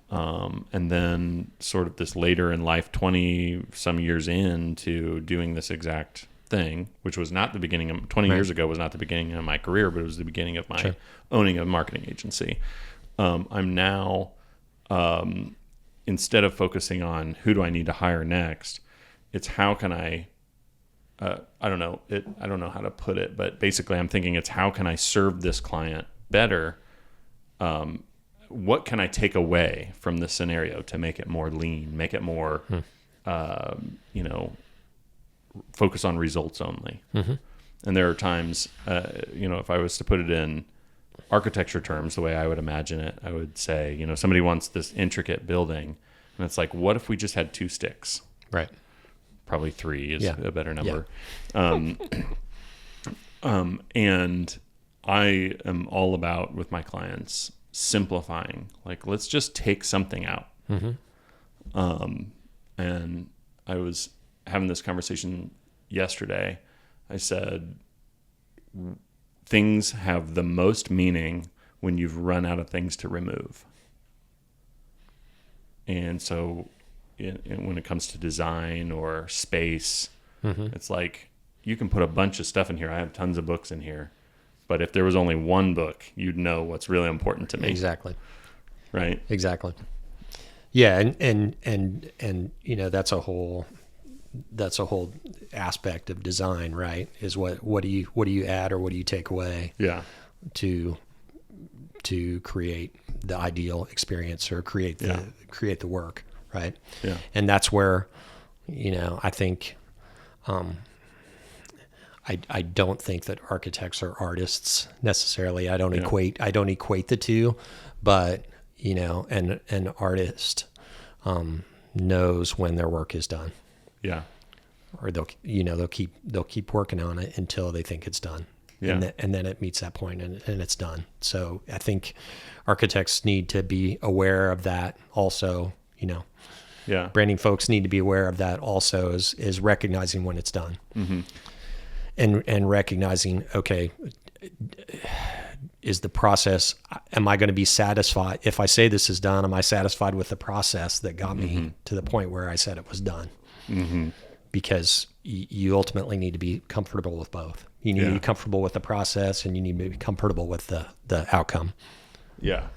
then sort of this later in life, 20 some years into doing this exact thing, which was not the beginning of 20 years ago was not the beginning of my career, but it was the beginning of my owning a marketing agency. I'm now, instead of focusing on who do I need to hire next, it's how can I don't know how to put it, but basically I'm thinking it's how can I serve this client better? What can I take away from this scenario to make it more lean, make it more, focus on results only. And there are times, if I was to put it in architecture terms, the way I would imagine it, I would say, somebody wants this intricate building, and it's like, what if we just had 2 sticks? Right. Probably 3 is a better number. And I am all about, with my clients, simplifying. Like, let's just take something out. And I was having this conversation yesterday. I said, things have the most meaning when you've run out of things to remove. And so when it comes to design or space, it's like you can put a bunch of stuff in here. I have tons of books in here, but if there was only one book, you'd know what's really important to me. Exactly. Right. Exactly. Yeah. And that's a whole aspect of design, right? Is what do you add or what do you take away? Yeah. To create the ideal experience or create the work. Right. Yeah. And that's where, I think, I don't think that architects are artists necessarily. I don't equate the two, but an artist, knows when their work is done. Yeah. Or they'll keep working on it until they think it's done. Yeah. And then it meets that point and it's done. So I think architects need to be aware of that also, Yeah. Branding folks need to be aware of that also, is recognizing when it's done. And recognizing, okay, is the process, am I going to be satisfied? If I say this is done, am I satisfied with the process that got me to the point where I said it was done? Because you ultimately need to be comfortable with both. You need to be comfortable with the process, and you need to be comfortable with the outcome. Yeah.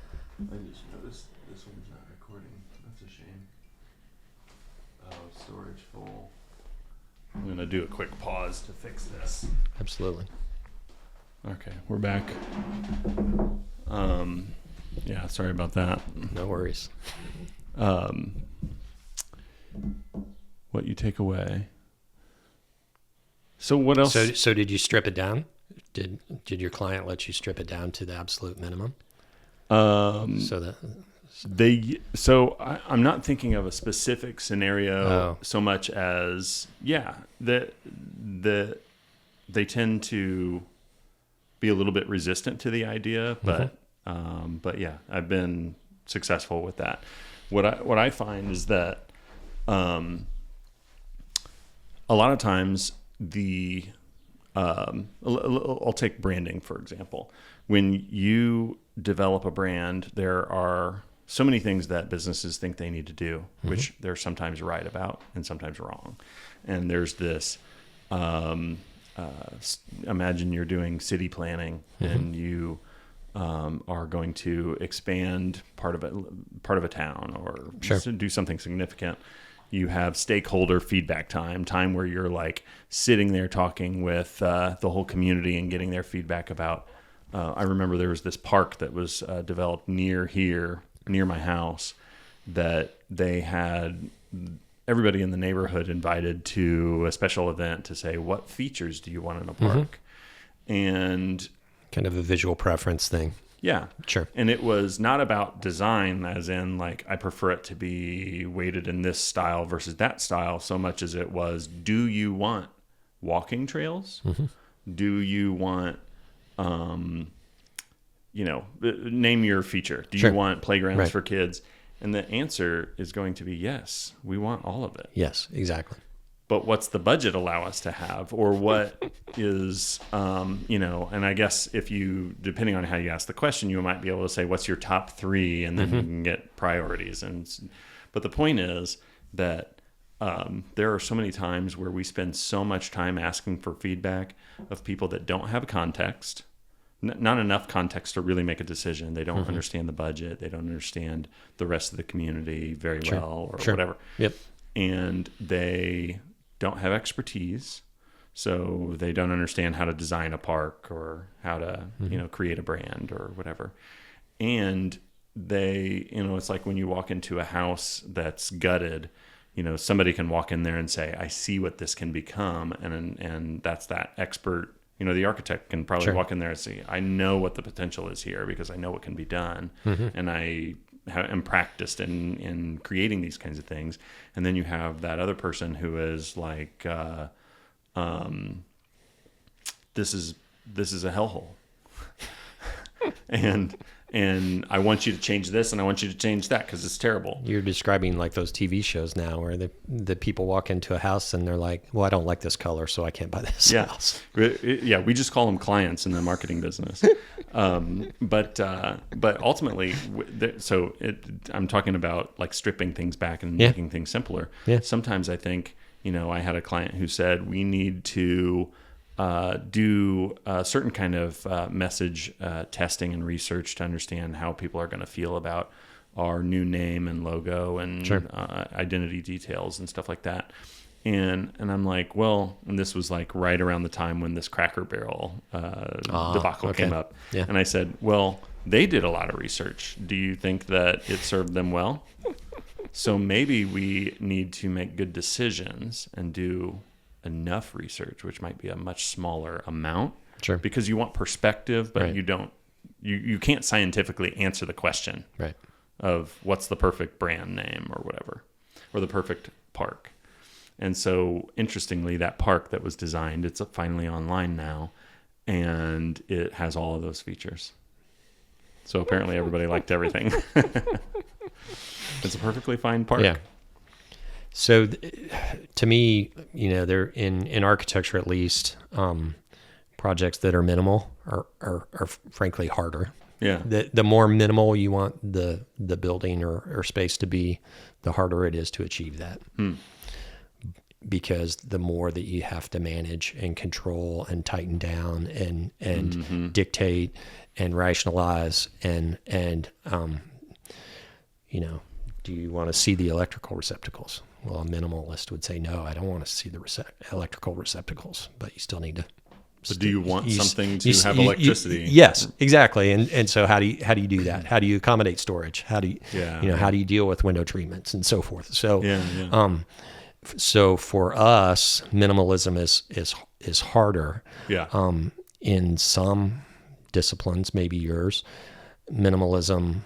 I just noticed this one's not recording. That's a shame. Oh, storage full. I'm going to do a quick pause to fix this. Absolutely. Okay, we're back. Yeah, sorry about that. No worries. What you take away. So what else? So did you strip it down? Did your client let you strip it down to the absolute minimum? I'm not thinking of a specific scenario so much as they tend to be a little bit resistant to the idea, but yeah, I've been successful with that. What I find is that a lot of times I'll take branding, for example. When you develop a brand, there are so many things that businesses think they need to do, which they're sometimes right about and sometimes wrong. And there's this, imagine you're doing city planning and you are going to expand part of a town or do something significant. You have stakeholder feedback time where you're like sitting there talking with the whole community and getting their feedback about. I remember there was this park that was developed near my house, that they had everybody in the neighborhood invited to a special event to say, what features do you want in a park? And kind of a visual preference thing. Yeah. Sure. And it was not about design, as in like, I prefer it to be weighted in this style versus that style, so much as it was, do you want walking trails? Do you want, name your feature. Do you want playgrounds for kids? And the answer is going to be yes, we want all of it. Yes, exactly. But what's the budget allow us to have, or what is, and I guess depending on how you ask the question, you might be able to say, what's your top 3? And then you can get priorities. But the point is that there are so many times where we spend so much time asking for feedback of people that don't have context, not enough context to really make a decision. They don't understand the budget. They don't understand the rest of the community very well, or whatever. Yep. And they don't have expertise, so they don't understand how to design a park or how to create a brand or whatever. And they, it's like when you walk into a house that's gutted, somebody can walk in there and say, I see what this can become, and that's that expert. The architect can probably walk in there and say, I know what the potential is here because I know what can be done, and I am practiced in creating these kinds of things. And then you have that other person who is like, this is a hellhole. and I want you to change this and I want you to change that because it's terrible. You're describing like those TV shows now where the people walk into a house and they're like, well, I don't like this color, so I can't buy this house. Yeah, we just call them clients in the marketing business. But ultimately, I'm talking about like stripping things back and making things simpler. Yeah. Sometimes I think, I had a client who said we need to do a certain kind of message testing and research to understand how people are going to feel about our new name and logo and identity details and stuff like that. And I'm like, well, and this was like right around the time when this Cracker Barrel debacle came up. Yeah. And I said, well, they did a lot of research. Do you think that it served them well? So maybe we need to make good decisions and do enough research, which might be a much smaller amount. Sure. Because you want perspective, but you can't scientifically answer the question of what's the perfect brand name or whatever, or the perfect park. And so interestingly, that park that was designed, it's finally online now, and it has all of those features. So apparently everybody liked everything. It's a perfectly fine park. Yeah. So to me, they're in architecture, at least, projects that are minimal are frankly harder. Yeah. The more minimal you want the building or space to be, the harder it is to achieve that. Because the more that you have to manage and control and tighten down and dictate and rationalize and do you want to see the electrical receptacles? Well, a minimalist would say, no, I don't want to see the electrical receptacles, but you still need to But do you want something to have electricity? Yes, exactly. And so how do you do that? How do you accommodate storage? How do you how do you deal with window treatments and so forth? So so for us, minimalism is harder. Yeah. In some disciplines, maybe yours, minimalism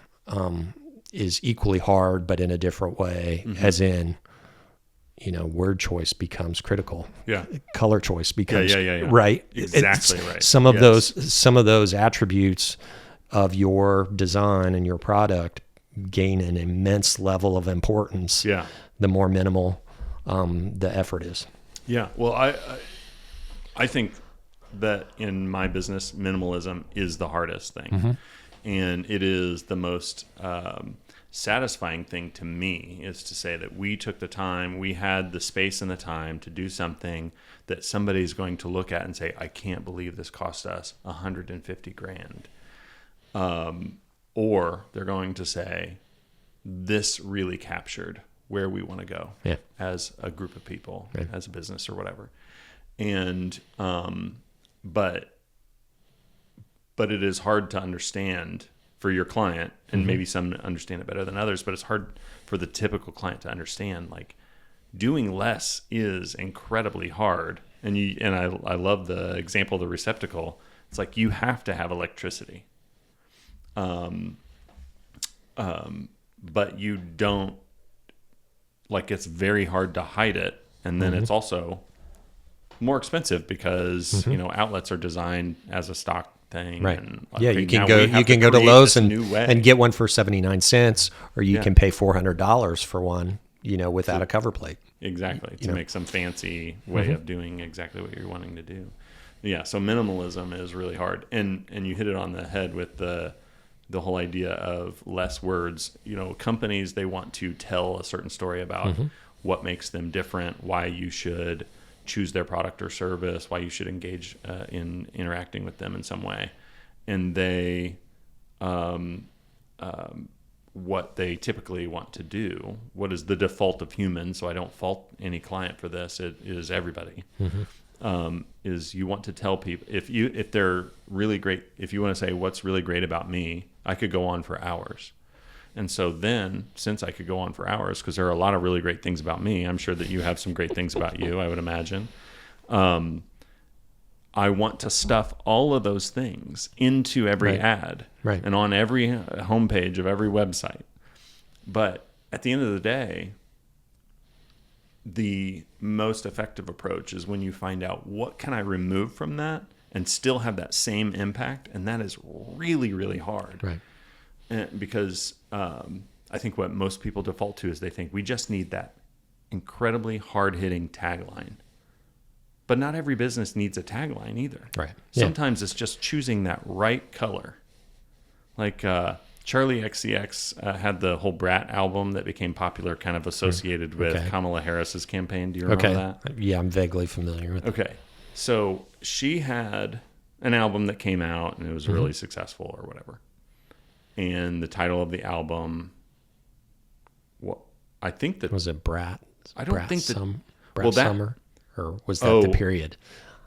is equally hard, but in a different way, as in, word choice becomes critical. Yeah. Color choice becomes right. Exactly right. Some of those attributes of your design and your product gain an immense level of importance. Yeah. The more minimal the effort is. Yeah. Well, I think that in my business, minimalism is the hardest thing. And it is the most satisfying thing to me, is to say that we took the time, we had the space and the time to do something that somebody's going to look at and say, I can't believe this cost us $150,000. Or they're going to say, this really captured where we want to go as a group of people, as a business or whatever. And, but it is hard to understand for your client, and maybe some understand it better than others, but it's hard for the typical client to understand, like, doing less is incredibly hard. And I love the example of the receptacle. It's like, you have to have electricity. But you don't, like, it's very hard to hide it. And then it's also more expensive because, outlets are designed as a stock thing. Right. And You can go to Lowe's and get one for 79 cents, or you can pay $400 for one, without a cover plate. Exactly. To make some fancy way of doing exactly what you're wanting to do. Yeah. So minimalism is really hard. And you hit it on the head with the whole idea of less words. Companies, they want to tell a certain story about what makes them different, why you should choose their product or service, why you should engage in interacting with them in some way. And they, what they typically want to do, what is the default of humans, so I don't fault any client for this, it is everybody, is you want to tell people, if they're really great, if you want to say what's really great about me, I could go on for hours. And so then, since I could go on for hours, because there are a lot of really great things about me, I'm sure that you have some great things about you, I would imagine. I want to stuff all of those things into every ad and on every homepage of every website. But at the end of the day, the most effective approach is when you find out, what can I remove from that and still have that same impact? And that is really, really hard. Right. Because I think what most people default to is they think we just need that incredibly hard-hitting tagline. But not every business needs a tagline either. Right. Sometimes it's just choosing that right color. Like Charlie XCX had the whole Brat album that became popular, kind of associated with Kamala Harris's campaign. Do you remember that? Yeah, I'm vaguely familiar with it. Okay. So she had an album that came out, and it was really successful or whatever. And the title of the album, I think that... Was it Brat? I don't think that... Brat Summer? Or was that the period?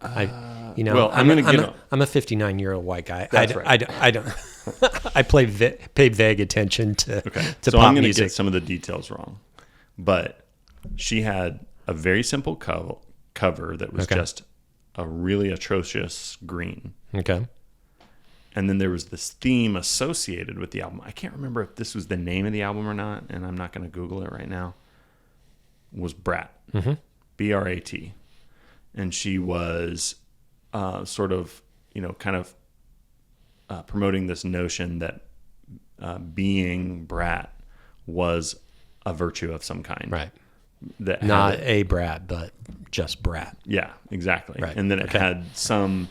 I'm a 59-year-old white guy. That's right. I don't. I pay vague attention to so pop I'm going to music. get some of the details wrong, but she had a very simple cover that was just a really atrocious green. Okay. And then there was this theme associated with the album. I can't remember if this was the name of the album or not, and I'm not going to Google it right now. It was Brat. B-R-A-T. And she was sort of, promoting this notion that being brat was a virtue of some kind. Right. That Not a brat, but just brat. Yeah, exactly. Right. And then it had some,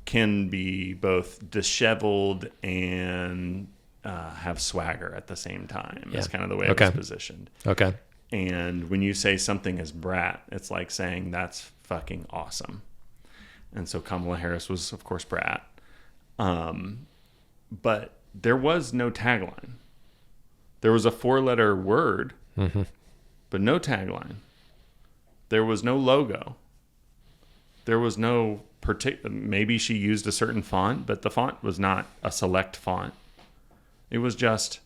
can be both disheveled and have swagger at the same time. That's kind of the way it was positioned. Okay. And when you say something is brat, it's like saying that's fucking awesome. And so Kamala Harris was, of course, brat. But there was no tagline. There was a 4-letter word, but no tagline. There was no logo. there was no maybe she used a certain font, but the font was not a select font. It was just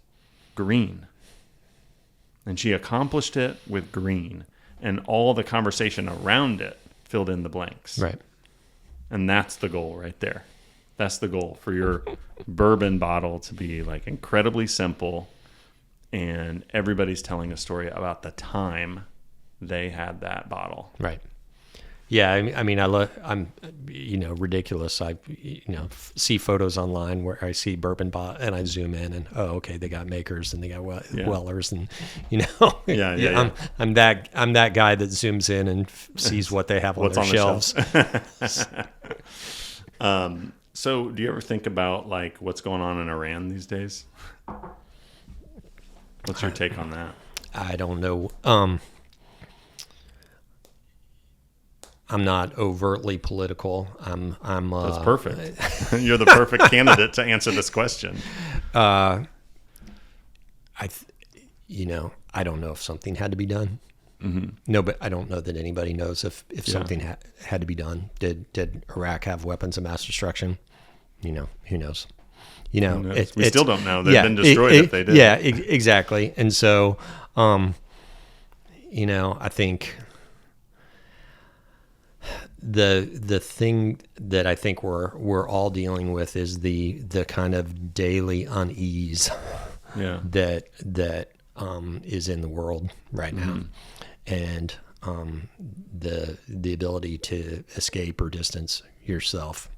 green. And she accomplished it with green. And all the conversation around it filled in the blanks. Right. And that's the goal right there. That's the goal for your bourbon bottle to be like incredibly simple, and everybody's telling a story about the time they had that bottle. Right. Yeah, I mean, I'm, ridiculous. I, see photos online where I see bourbon bottle and I zoom in and, okay, they got makers and they got Wellers and, I'm that guy that zooms in and sees what they have on their shelves. So do you ever think about like what's going on in Iran these days? What's your take on that? I don't know. I'm not overtly political. That's perfect. You're the perfect candidate to answer this question. I don't know if something had to be done. Mm-hmm. No, but I don't know that anybody knows if something had to be done. Did Iraq have weapons of mass destruction? Who knows? We still don't know. They've been destroyed if they did. Yeah, exactly. And so, I think the thing that I think we're all dealing with is the kind of daily unease that is in the world right now, and the ability to escape or distance yourself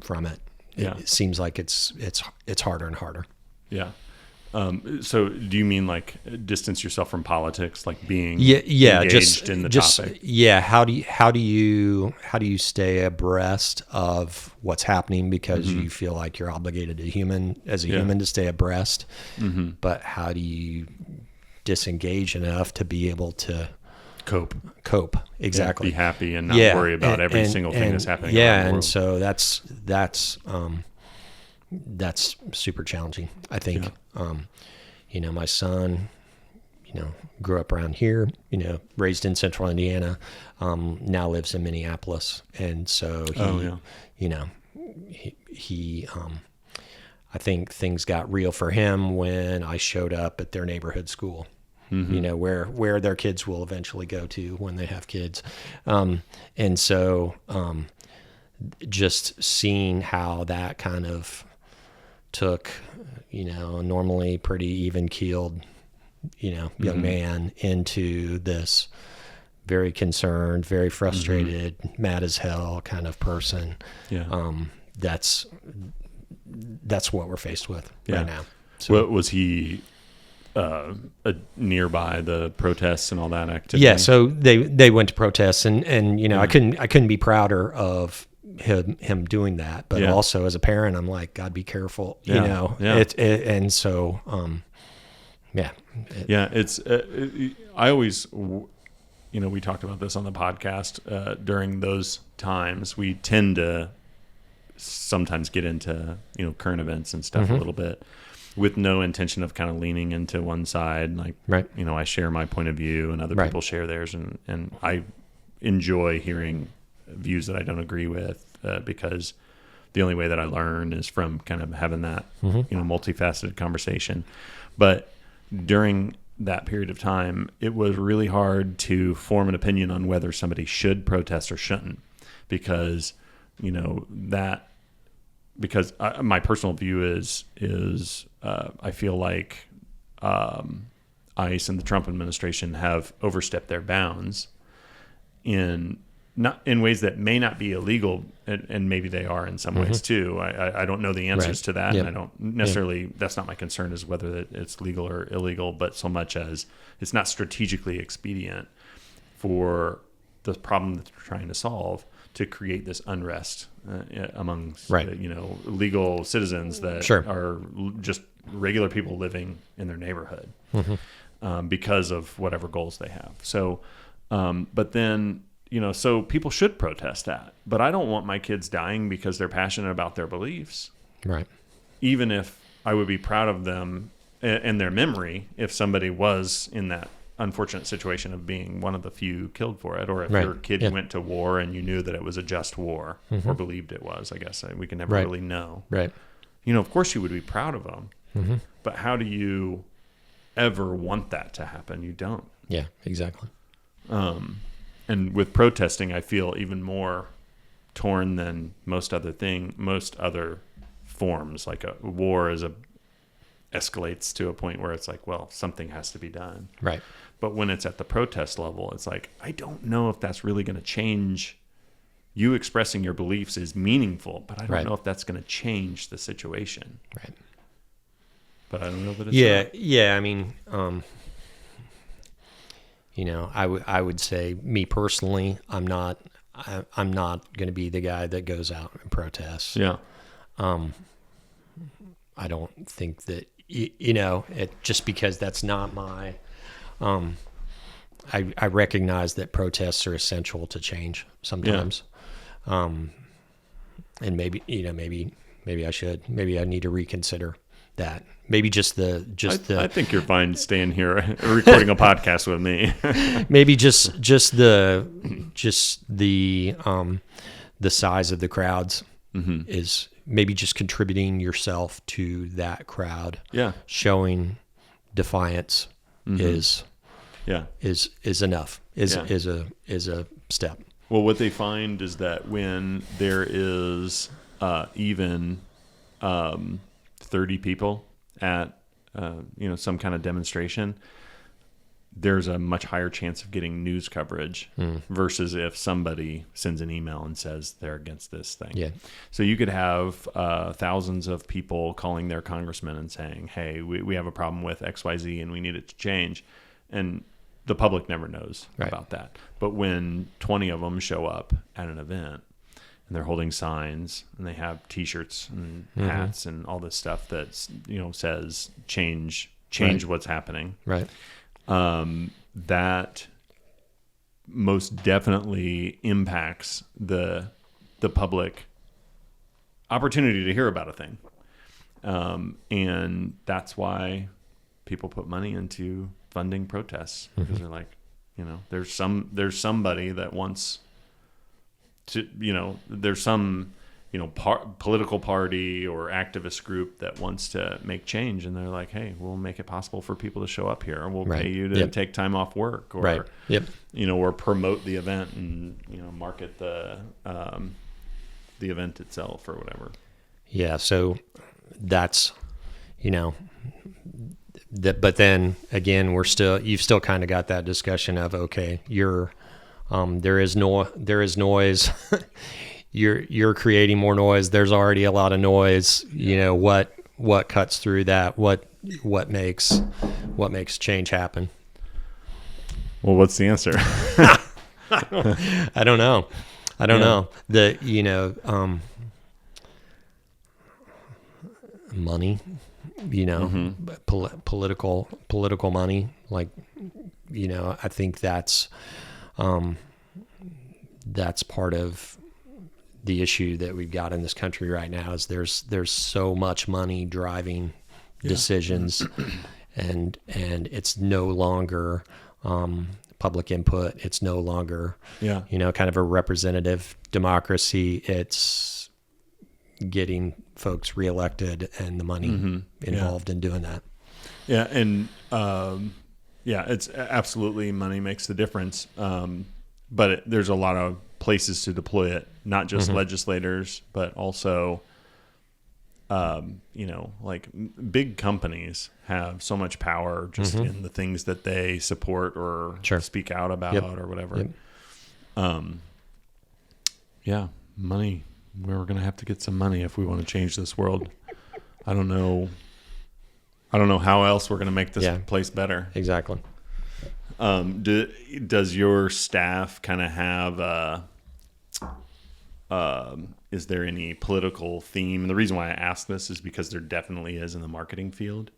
from it. It seems like it's harder and harder. Yeah. So do you mean like distance yourself from politics, like being engaged in the topic? Yeah. How do you stay abreast of what's happening because you feel like you're obligated as a human to stay abreast, but how do you disengage enough to be able to cope exactly, be happy and not worry about every single thing that's happening around the world. And so that's super challenging, I think. My son grew up around here, raised in central Indiana, now lives in Minneapolis, and so he I think things got real for him when I showed up at their neighborhood school. Where their kids will eventually go to when they have kids. And so just seeing how that kind of took, a normally pretty even-keeled, young man into this very concerned, very frustrated, mad as hell kind of person. That's what we're faced with right now. So, what was he... nearby the protests and all that activity? Yeah, so they went to protests, and I couldn't be prouder of him doing that. But also as a parent, I'm like, God, be careful. And so it's I always we talked about this on the podcast during those times. We tend to sometimes get into current events and stuff a little bit, with no intention of kind of leaning into one side. Like, I share my point of view and other people share theirs. And I enjoy hearing views that I don't agree with because the only way that I learn is from kind of having that, multifaceted conversation. But during that period of time, it was really hard to form an opinion on whether somebody should protest or shouldn't, because, my personal view is I feel like ICE and the Trump administration have overstepped their bounds in ways that may not be illegal, and maybe they are in some ways too. I don't know the answers to that, and I don't necessarily. That's not my concern, is whether it's legal or illegal, but so much as it's not strategically expedient for the problem that they're trying to solve to create this unrest among legal citizens that are just regular people living in their neighborhood because of whatever goals they have. So, but then, so people should protest that. But I don't want my kids dying because they're passionate about their beliefs. Right. Even if I would be proud of them and their memory if somebody was in that unfortunate situation of being one of the few killed for it, or if Right. your kid Yeah. went to war and you knew that it was a just war or believed it was. I guess we can never Right. really know. Right. Of course you would be proud of them, but how do you ever want that to happen? You don't. Yeah, exactly. And with protesting, I feel even more torn than most other forms. Like a war escalates to a point where it's like, well, something has to be done. Right. But when it's at the protest level, it's like, I don't know if that's really going to change. You expressing your beliefs is meaningful, but I don't Right. know if that's going to change the situation. Right. But I don't know that it's not. Yeah. I mean, I would say, me personally, I'm not going to be the guy that goes out and protests. Yeah. I don't think that, it just because that's not my, I recognize that protests are essential to change sometimes. And maybe I should, maybe I need to reconsider that. Maybe I think you're fine staying here recording a podcast with me. maybe just the size of the crowds is maybe just contributing yourself to that crowd. Yeah. Showing defiance is enough. Is a step. Well, what they find is that when there is even 30 people at some kind of demonstration, there's a much higher chance of getting news coverage versus if somebody sends an email and says they're against this thing. Yeah. So you could have thousands of people calling their congressman and saying, hey, we have a problem with XYZ and we need it to change. And the public never knows about that. But when 20 of them show up at an event and they're holding signs and they have T-shirts and hats and all this stuff that says change what's happening. Right. That most definitely impacts the public opportunity to hear about a thing. And that's why people put money into funding protests, because they're like, there's somebody that wants to, there's some, political party or activist group that wants to make change, and they're like, hey, we'll make it possible for people to show up here. We'll pay you to take time off work, or or promote the event and market the event itself or whatever. Yeah. So that's but then again, you've still kind of got that discussion of, okay, there is noise. You're creating more noise. There's already a lot of noise. What cuts through that? What makes change happen? Well, what's the answer? I don't know. Money, political money. Like, I think that's part of the issue that we've got in this country right now. Is there's so much money driving decisions, and it's no longer public input. It's no longer kind of a representative democracy. It's getting folks reelected and the money involved in doing that. Yeah, and it's absolutely money makes the difference. But there's a lot of places to deploy it, not just legislators, but also, like big companies have so much power just in the things that they support or speak out about or whatever. Money. We're going to have to get some money if we want to change this world. I don't know how else we're going to make this place better. Exactly. Does your staff kind of have is there any political theme? And the reason why I ask this is because there definitely is in the marketing field.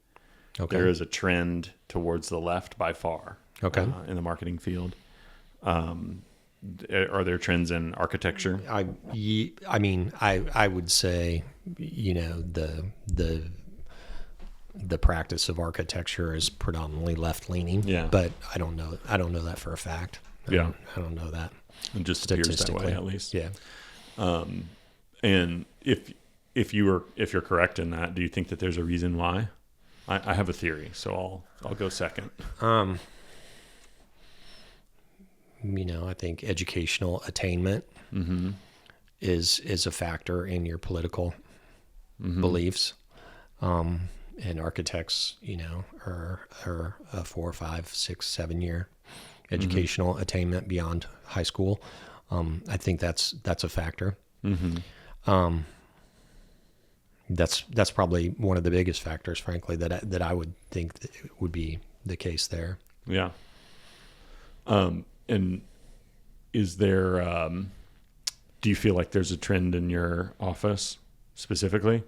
Okay. There is a trend towards the left by far. Okay. In the marketing field. Are there trends in architecture? I mean, I would say, the the practice of architecture is predominantly left leaning. Yeah. But I don't know that for a fact. I don't know that. It just appears that way, at least. Yeah. And if you're correct in that, do you think that there's a reason why? I have a theory, so I'll go second. I think educational attainment is a factor in your political beliefs. And architects, are a 4, 5, 6, 7 year educational attainment beyond high school. I think that's a factor. That's probably one of the biggest factors, frankly, that I would think that would be the case there. Yeah. And is there, do you feel like there's a trend in your office specifically?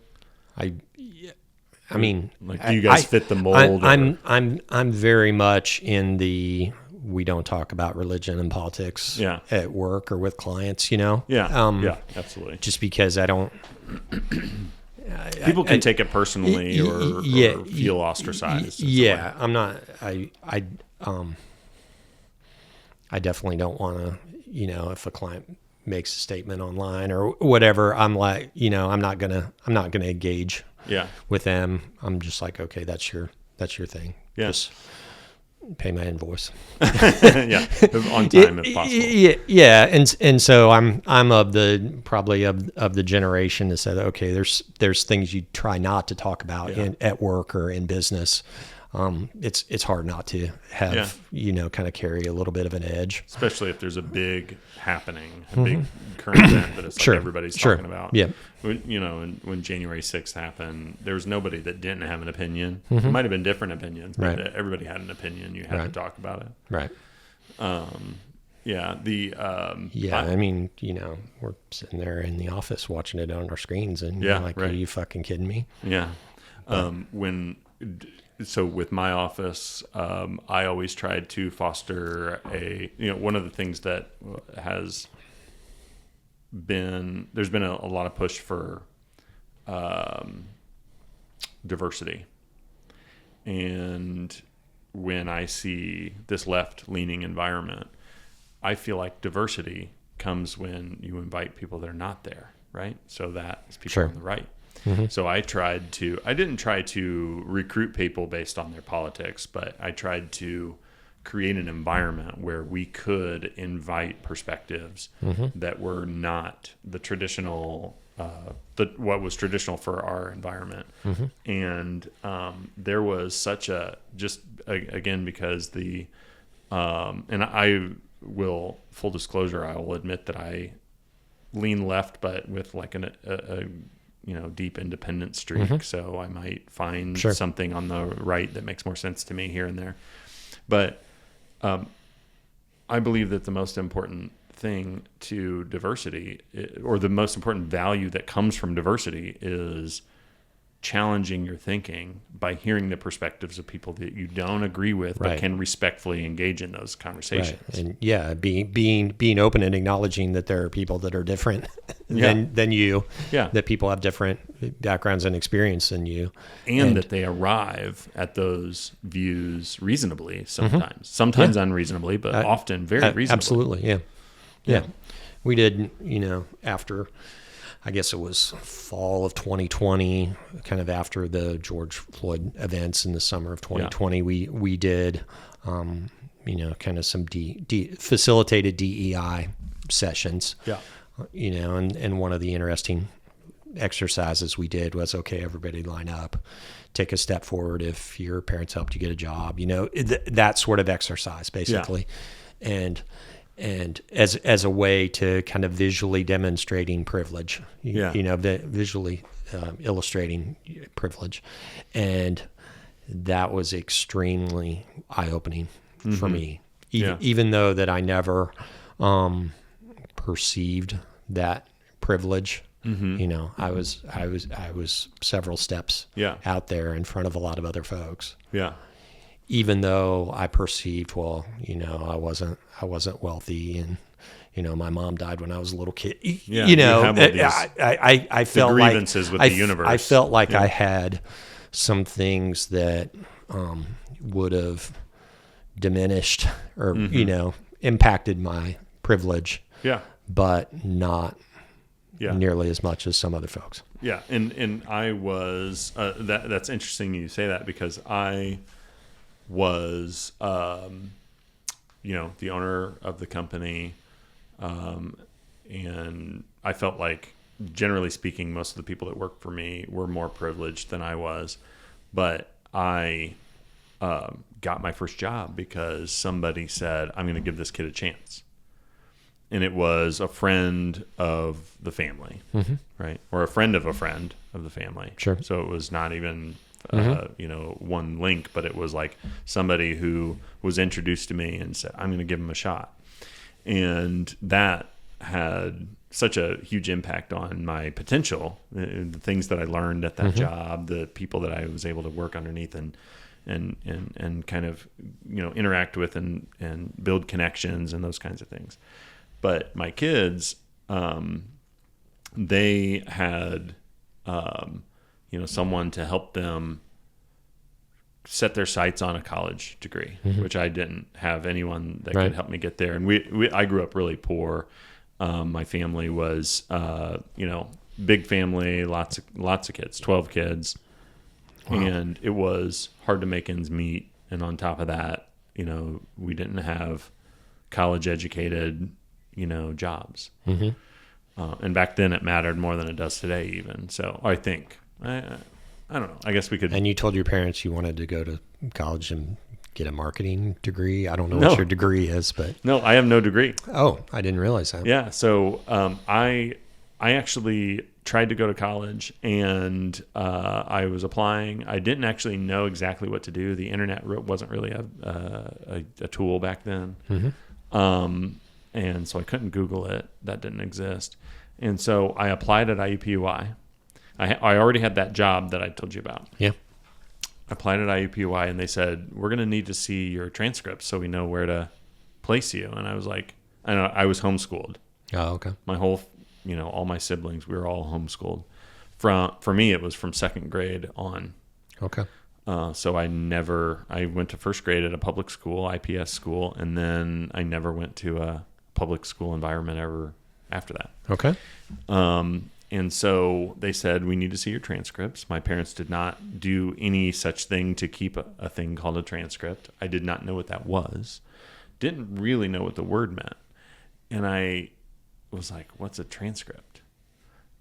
I mean, like, do you guys fit the mold? I'm very much in the, we don't talk about religion and politics at work or with clients, Yeah. Yeah, absolutely. Just because I don't, people can take it personally or feel ostracized. Yeah. I'm not, I definitely don't want to, if a client makes a statement online or whatever, I'm like, I'm not gonna engage with them. I'm just like, okay, that's your thing. Yeah. Just pay my invoice. Yeah. On time if possible. Yeah. And so I'm of the generation that said, okay, there's things you try not to talk about at work or in business. It's hard not to have, kind of carry a little bit of an edge. Especially if there's a big happening, a big current event that it's like everybody's talking about. Yeah. When January 6th happened, there was nobody that didn't have an opinion. It might have been different opinions, but everybody had an opinion. You had to talk about it. Right. I mean, we're sitting there in the office watching it on our screens and you're like, are you fucking kidding me? Yeah. So with my office, I always tried to foster one of the things that there's been a lot of push for diversity. And when I see this left-leaning environment, I feel like diversity comes when you invite people that are not there, right? So that is people on the right. So I didn't try to recruit people based on their politics, but I tried to create an environment where we could invite perspectives that were not the traditional, what was traditional for our environment. And there was such again, because and I will, full disclosure, I will admit that I lean left, but with like a deep independent streak. So I might find something on the right that makes more sense to me here and there. But I believe that the most important thing to diversity, or the most important value that comes from diversity, is challenging your thinking by hearing the perspectives of people that you don't agree with, but can respectfully engage in those conversations. Right. And being open and acknowledging that there are people that are different than you, that people have different backgrounds and experience than you. And that they arrive at those views reasonably sometimes unreasonably, but often very reasonably. Absolutely. Yeah. We did, after, I guess it was fall of 2020, kind of after the George Floyd events in the summer of 2020, we did, kind of some facilitated DEI sessions. Yeah. And one of the interesting exercises we did was, okay, everybody line up, take a step forward if your parents helped you get a job, that sort of exercise, basically. Yeah. And as a way to kind of visually demonstrating privilege, visually illustrating privilege. And that was extremely eye-opening for me, even though that I never perceived that privilege. I was several steps out there in front of a lot of other folks. Yeah. Even though I perceived, I wasn't wealthy, and my mom died when I was a little kid. I felt grievances with the universe. I felt like I had some things that would have diminished or, impacted my privilege, Yeah. but not Yeah. nearly as much as some other folks. Yeah. And I was, that's interesting you say that, because I was, the owner of the company. And I felt like, generally speaking, most of the people that worked for me were more privileged than I was. But I got my first job because somebody said, I'm going to give this kid a chance. And it was a friend of the family, right? Or a friend of the family. Sure. So it was not even, one link, but it was like somebody who was introduced to me and said, I'm going to give him a shot. And that had such a huge impact on my potential, the things that I learned at that job, the people that I was able to work underneath and kind of, interact with and build connections and those kinds of things. But my kids, they had, someone to help them set their sights on a college degree, which I didn't have anyone that could help me get there. And I grew up really poor. My family was, big family, lots of kids, 12 kids. Wow. And it was hard to make ends meet. And on top of that, we didn't have college educated, jobs. And back then it mattered more than it does today even. So I think, I don't know, I guess we could. And you told your parents you wanted to go to college and get a marketing degree. I don't know what your degree is, but. No, I have no degree. Oh, I didn't realize that. Yeah. So I actually tried to go to college, and I was applying. I didn't actually know exactly what to do. The internet wasn't really a tool back then. And so I couldn't Google it. That didn't exist. And so I applied at IUPUI. I already had that job that I told you about. Yeah. I applied at IUPUI, and they said, we're going to need to see your transcripts so we know where to place you. And I was like, I was homeschooled. Oh, okay. My whole, all my siblings, we were all homeschooled. For me, it was from second grade on. Okay. So I went to first grade at a public school, IPS school, and then I never went to a public school environment ever after that. Okay. And so they said, we need to see your transcripts. My parents did not do any such thing to keep a thing called a transcript. I did not know what that was. Didn't really know what the word meant. And I was like, what's a transcript?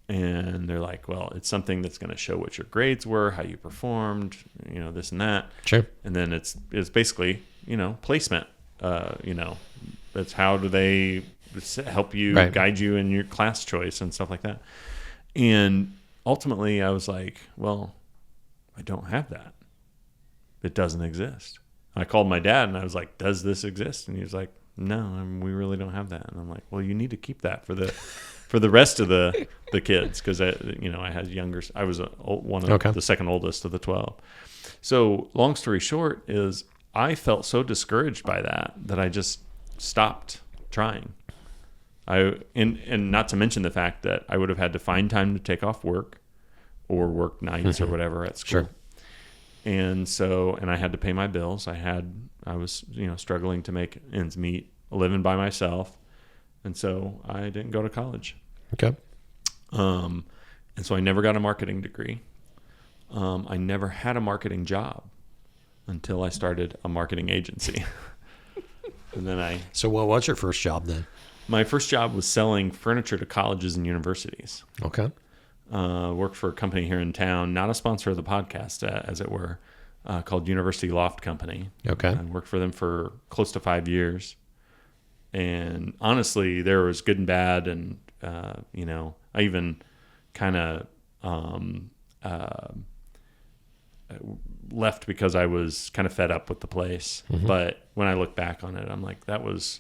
And they're like, well, it's something that's going to show what your grades were, how you performed, this and that. Sure. And then it's basically, placement. That's how do they help you, guide you in your class choice and stuff like that. And ultimately I was like, well, I don't have that. It doesn't exist. I called my dad and I was like, does this exist? And he was like, no, we really don't have that. And I'm like, well, you need to keep that for the rest of the kids. Cause I had I was one of the second oldest of the 12. So long story short is I felt so discouraged by that I just stopped trying. And not to mention the fact that I would have had to find time to take off work or work nights or whatever at school. Sure. And so, and I had to pay my bills. I was, struggling to make ends meet, living by myself. And so I didn't go to college. Okay. And so I never got a marketing degree. I never had a marketing job until I started a marketing agency. And then So what was your first job then? My first job was selling furniture to colleges and universities. Okay. Worked for a company here in town, not a sponsor of the podcast, as it were, called University Loft Company. Okay. I worked for them for close to 5 years. And honestly, there was good and bad. And, I even kind of left because I was kind of fed up with the place. But when I look back on it, I'm like, that was...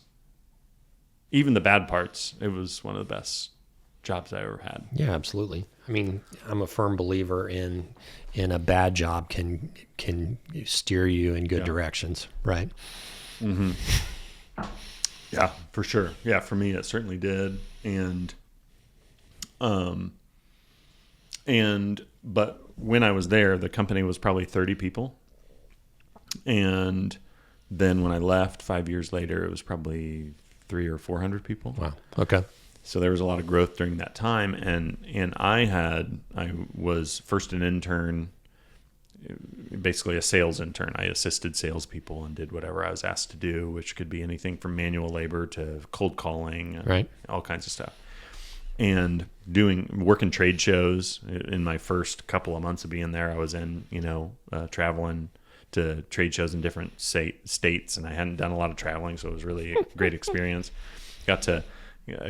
Even the bad parts, it was one of the best jobs I ever had. Yeah, absolutely. I mean, I'm a firm believer in a bad job can steer you in good directions, right? Mm-hmm. Yeah, for sure. Yeah, for me, it certainly did. And But when I was there, the company was probably 30 people. And then when I left 5 years later, it was probably 300 or 400 people. Wow. Okay. So there was a lot of growth during that time. And I was first an intern, basically a sales intern. I assisted salespeople and did whatever I was asked to do, which could be anything from manual labor to cold calling, right, all kinds of stuff. And working trade shows. In my first couple of months of being there, I was in, traveling to trade shows in different states, and I hadn't done a lot of traveling, so it was really a great experience. Got to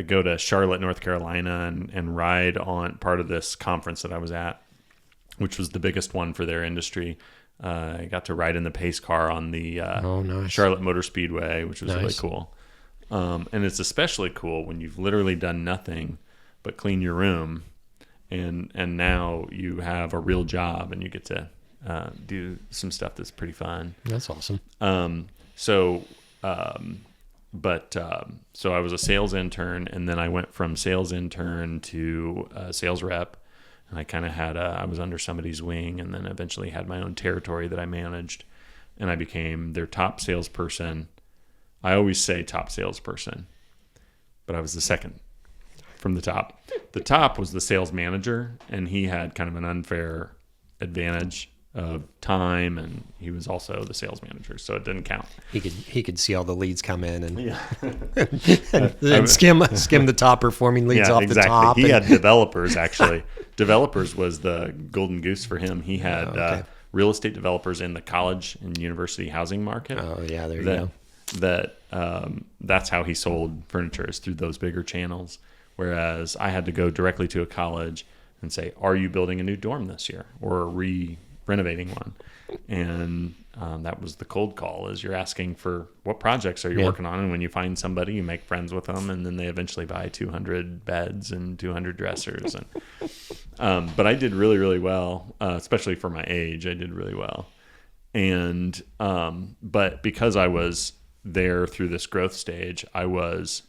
go to Charlotte, North Carolina, and ride on part of this conference that I was at, which was the biggest one for their industry. I got to ride in the pace car on the nice. Charlotte Motor Speedway, which was nice. really cool. And it's especially cool when you've literally done nothing but clean your room, and now you have a real job and you get to do some stuff that's pretty fun. That's awesome. So I was a sales intern, and then I went from sales intern to sales rep. And I kind of I was under somebody's wing, and then eventually had my own territory that I managed, and I became their top salesperson. I always say top salesperson, but I was the second from the top. The top was the sales manager, and he had kind of an unfair advantage of time, and he was also the sales manager, so it didn't count. He could see all the leads come in and Yeah. and skim the top performing leads off exactly. the top. He had developers, actually. Developers was the golden goose for him. He had real estate developers in the college and university housing market. Oh yeah, there you go. That's how he sold furniture, is through those bigger channels. Whereas I had to go directly to a college and say, "Are you building a new dorm this year, or renovating one?" And that was the cold call, is you're asking for what projects are you working on, and when you find somebody, you make friends with them, and then they eventually buy 200 beds and 200 dressers. And but I did really, really well, especially for my age. I did really well. And but because I was there through this growth stage, I was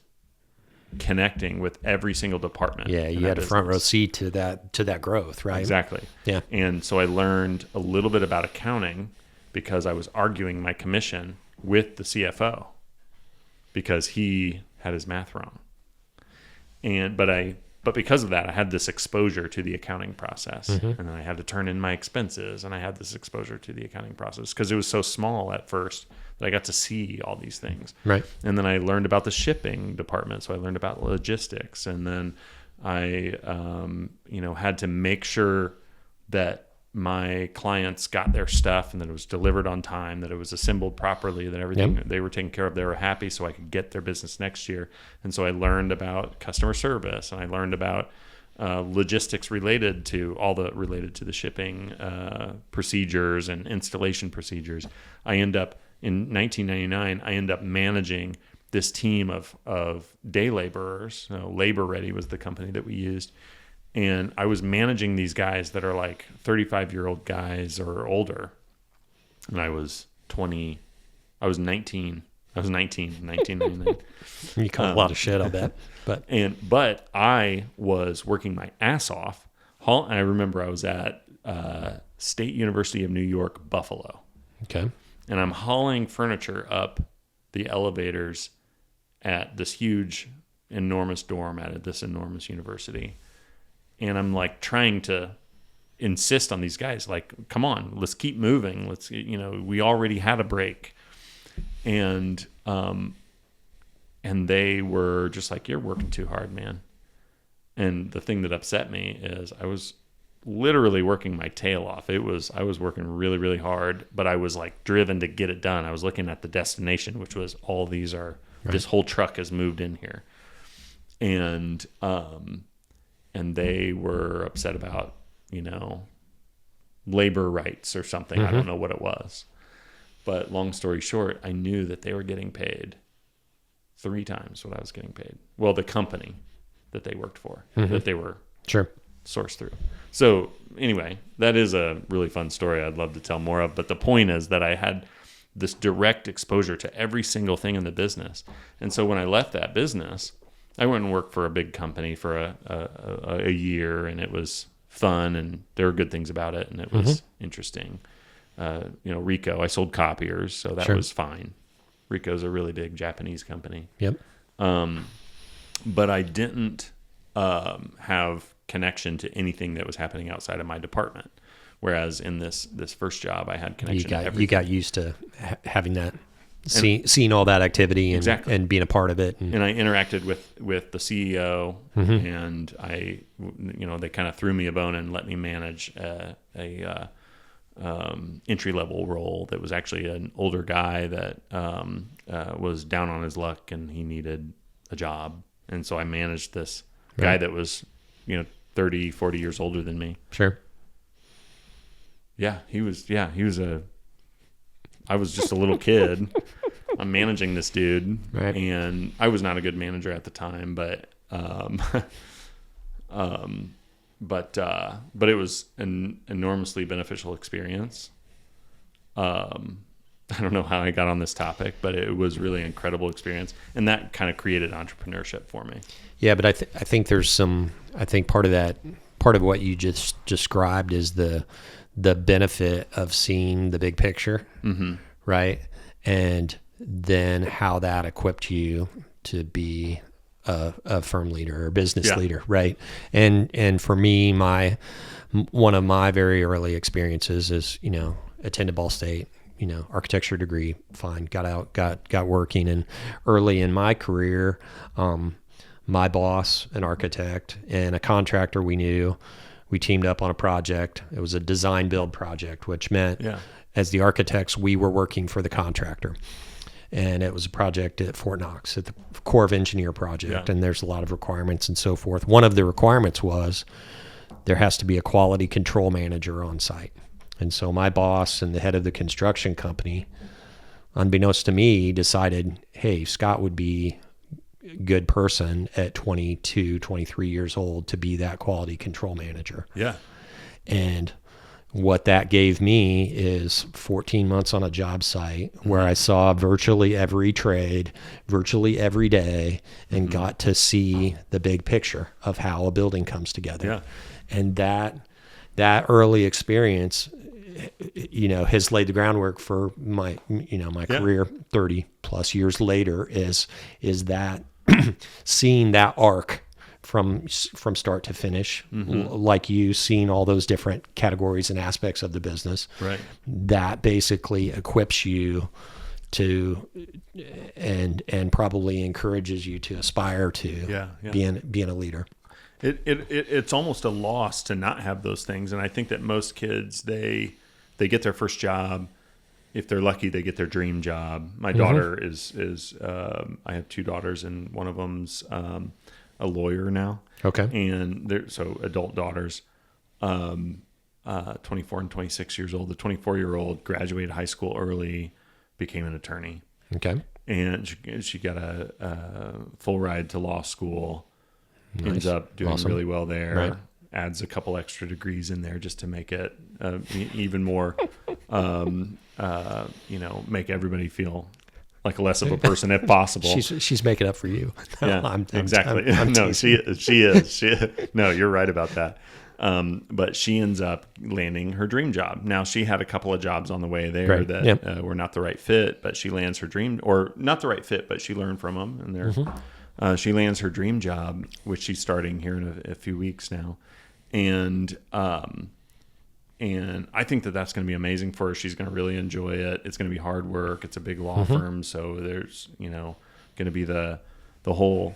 connecting with every single department. Yeah, you had a front row seat to that growth, right? Exactly. Yeah. And so I learned a little bit about accounting because I was arguing my commission with the CFO because he had his math wrong. But because of that, I had this exposure to the accounting process, and I had to turn in my expenses, and I had this exposure to the accounting process because it was so small at first that I got to see all these things. Right. And then I learned about the shipping department, so I learned about logistics, and then I, had to make sure that my clients got their stuff and that it was delivered on time, that it was assembled properly, that everything they were taken care of, they were happy, so I could get their business next year. And so I learned about customer service, and I learned about logistics related to the shipping procedures and installation procedures. In 1999, I ended up managing this team of day laborers. Labor Ready was the company that we used. And I was managing these guys that are like 35-year-old guys or older. And I was 19. I was 19 in 1999. You caught a lot of shit, I bet. But I was working my ass off. I remember I was at State University of New York, Buffalo. Okay. And I'm hauling furniture up the elevators at this huge, enormous dorm at this enormous university. And I'm like trying to insist on these guys, like, come on, let's keep moving. We already had a break. And they were just like, you're working too hard, man. And the thing that upset me is I was literally working my tail off. I was working really, really hard, but I was like driven to get it done. I was looking at the destination, which was this whole truck has moved in here. And they were upset about, labor rights or something. I don't know what it was. But long story short, I knew that they were getting paid 3 times what I was getting paid. Well, the company that they worked for, that they were sourced through. So anyway, that is a really fun story I'd love to tell more of. But the point is that I had this direct exposure to every single thing in the business. And so when I left that business, I went and worked for a big company for a year, and it was fun, and there were good things about it, and it was interesting. Ricoh, I sold copiers, so that was fine. Ricoh's a really big Japanese company. Yep. But I didn't have connection to anything that was happening outside of my department. Whereas in this first job, I had connection to everything. You got used to having that, seeing all that activity and being a part of it. And I interacted with the CEO, and they kind of threw me a bone and let me manage a entry-level role that was actually an older guy that was down on his luck, and he needed a job. And so I managed this guy that was 30, 40 years older than me. Sure. I was just a little kid. I'm managing this dude, right. And I was not a good manager at the time, but it was an enormously beneficial experience. I don't know how I got on this topic, but it was really an incredible experience, and that kind of created entrepreneurship for me. Yeah, but I think there's some. I think part of what you just described is the benefit of seeing the big picture, right? And then how that equipped you to be a firm leader or business leader, right? And for me, one of my very early experiences is attended Ball State. Architecture degree, fine, got out, got working. And early in my career, my boss, an architect, and a contractor we knew, we teamed up on a project. It was a design build project, which meant as the architects, we were working for the contractor. And it was a project at Fort Knox, at the Corps of Engineer project. And there's a lot of requirements and so forth. One of the requirements was there has to be a quality control manager on site. And so my boss and the head of the construction company, unbeknownst to me, decided, hey, Scott would be a good person at 22, 23 years old to be that quality control manager. Yeah. And what that gave me is 14 months on a job site where I saw virtually every trade, virtually every day, and got to see the big picture of how a building comes together. Yeah. And that early experience has laid the groundwork for my career 30 plus years later is that seeing that arc from start to finish, like you seeing all those different categories and aspects of the business, right? That basically equips you to, and probably encourages you to aspire to being a leader. It's almost a loss to not have those things. And I think that most kids, they get their first job. If they're lucky, they get their dream job. My daughter is I have two daughters, and one of them's a lawyer now. Okay. And they're adult daughters, 24 and 26 years old. The 24-year-old graduated high school early, became an attorney. Okay. And she got a full ride to law school. Nice. Ends up doing really well there. Right. Adds a couple extra degrees in there just to make it even more, make everybody feel like less of a person if possible. She's making up for you. Yeah, exactly. No, she is. No, you're right about that. But she ends up landing her dream job. Now, she had a couple of jobs on the way there that were not the right fit, but she lands her dream, or not the right fit, but she learned from them, and she lands her dream job, which she's starting here in a few weeks now. And I think that that's going to be amazing for her. She's going to really enjoy it. It's going to be hard work. It's a big law firm, so there's going to be the whole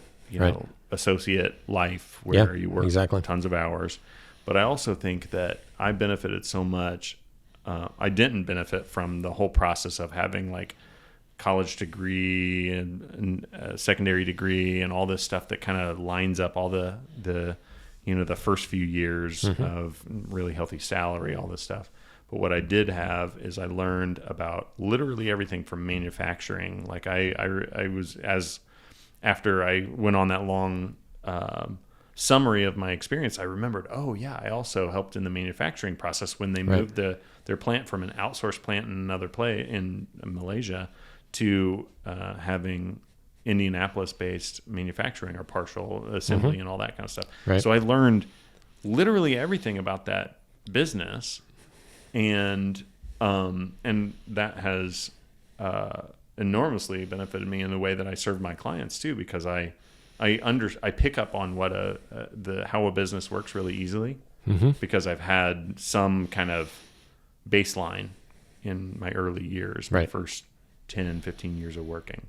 associate life where you work tons of hours. But I also think that I benefited so much. I didn't benefit from the whole process of having like college degree and secondary degree and all this stuff that kind of lines up all the first few years of really healthy salary, all this stuff. But what I did have is I learned about literally everything from manufacturing. Like I was, after I went on that long summary of my experience, I remembered, I also helped in the manufacturing process when they moved their plant from an outsourced plant in another place in Malaysia to having Indianapolis-based manufacturing or partial assembly and all that kind of stuff. Right. So I learned literally everything about that business, and that has enormously benefited me in the way that I serve my clients too, because I pick up on what how a business works really easily, because I've had some kind of baseline in my early years, my first 10, 15 years of working.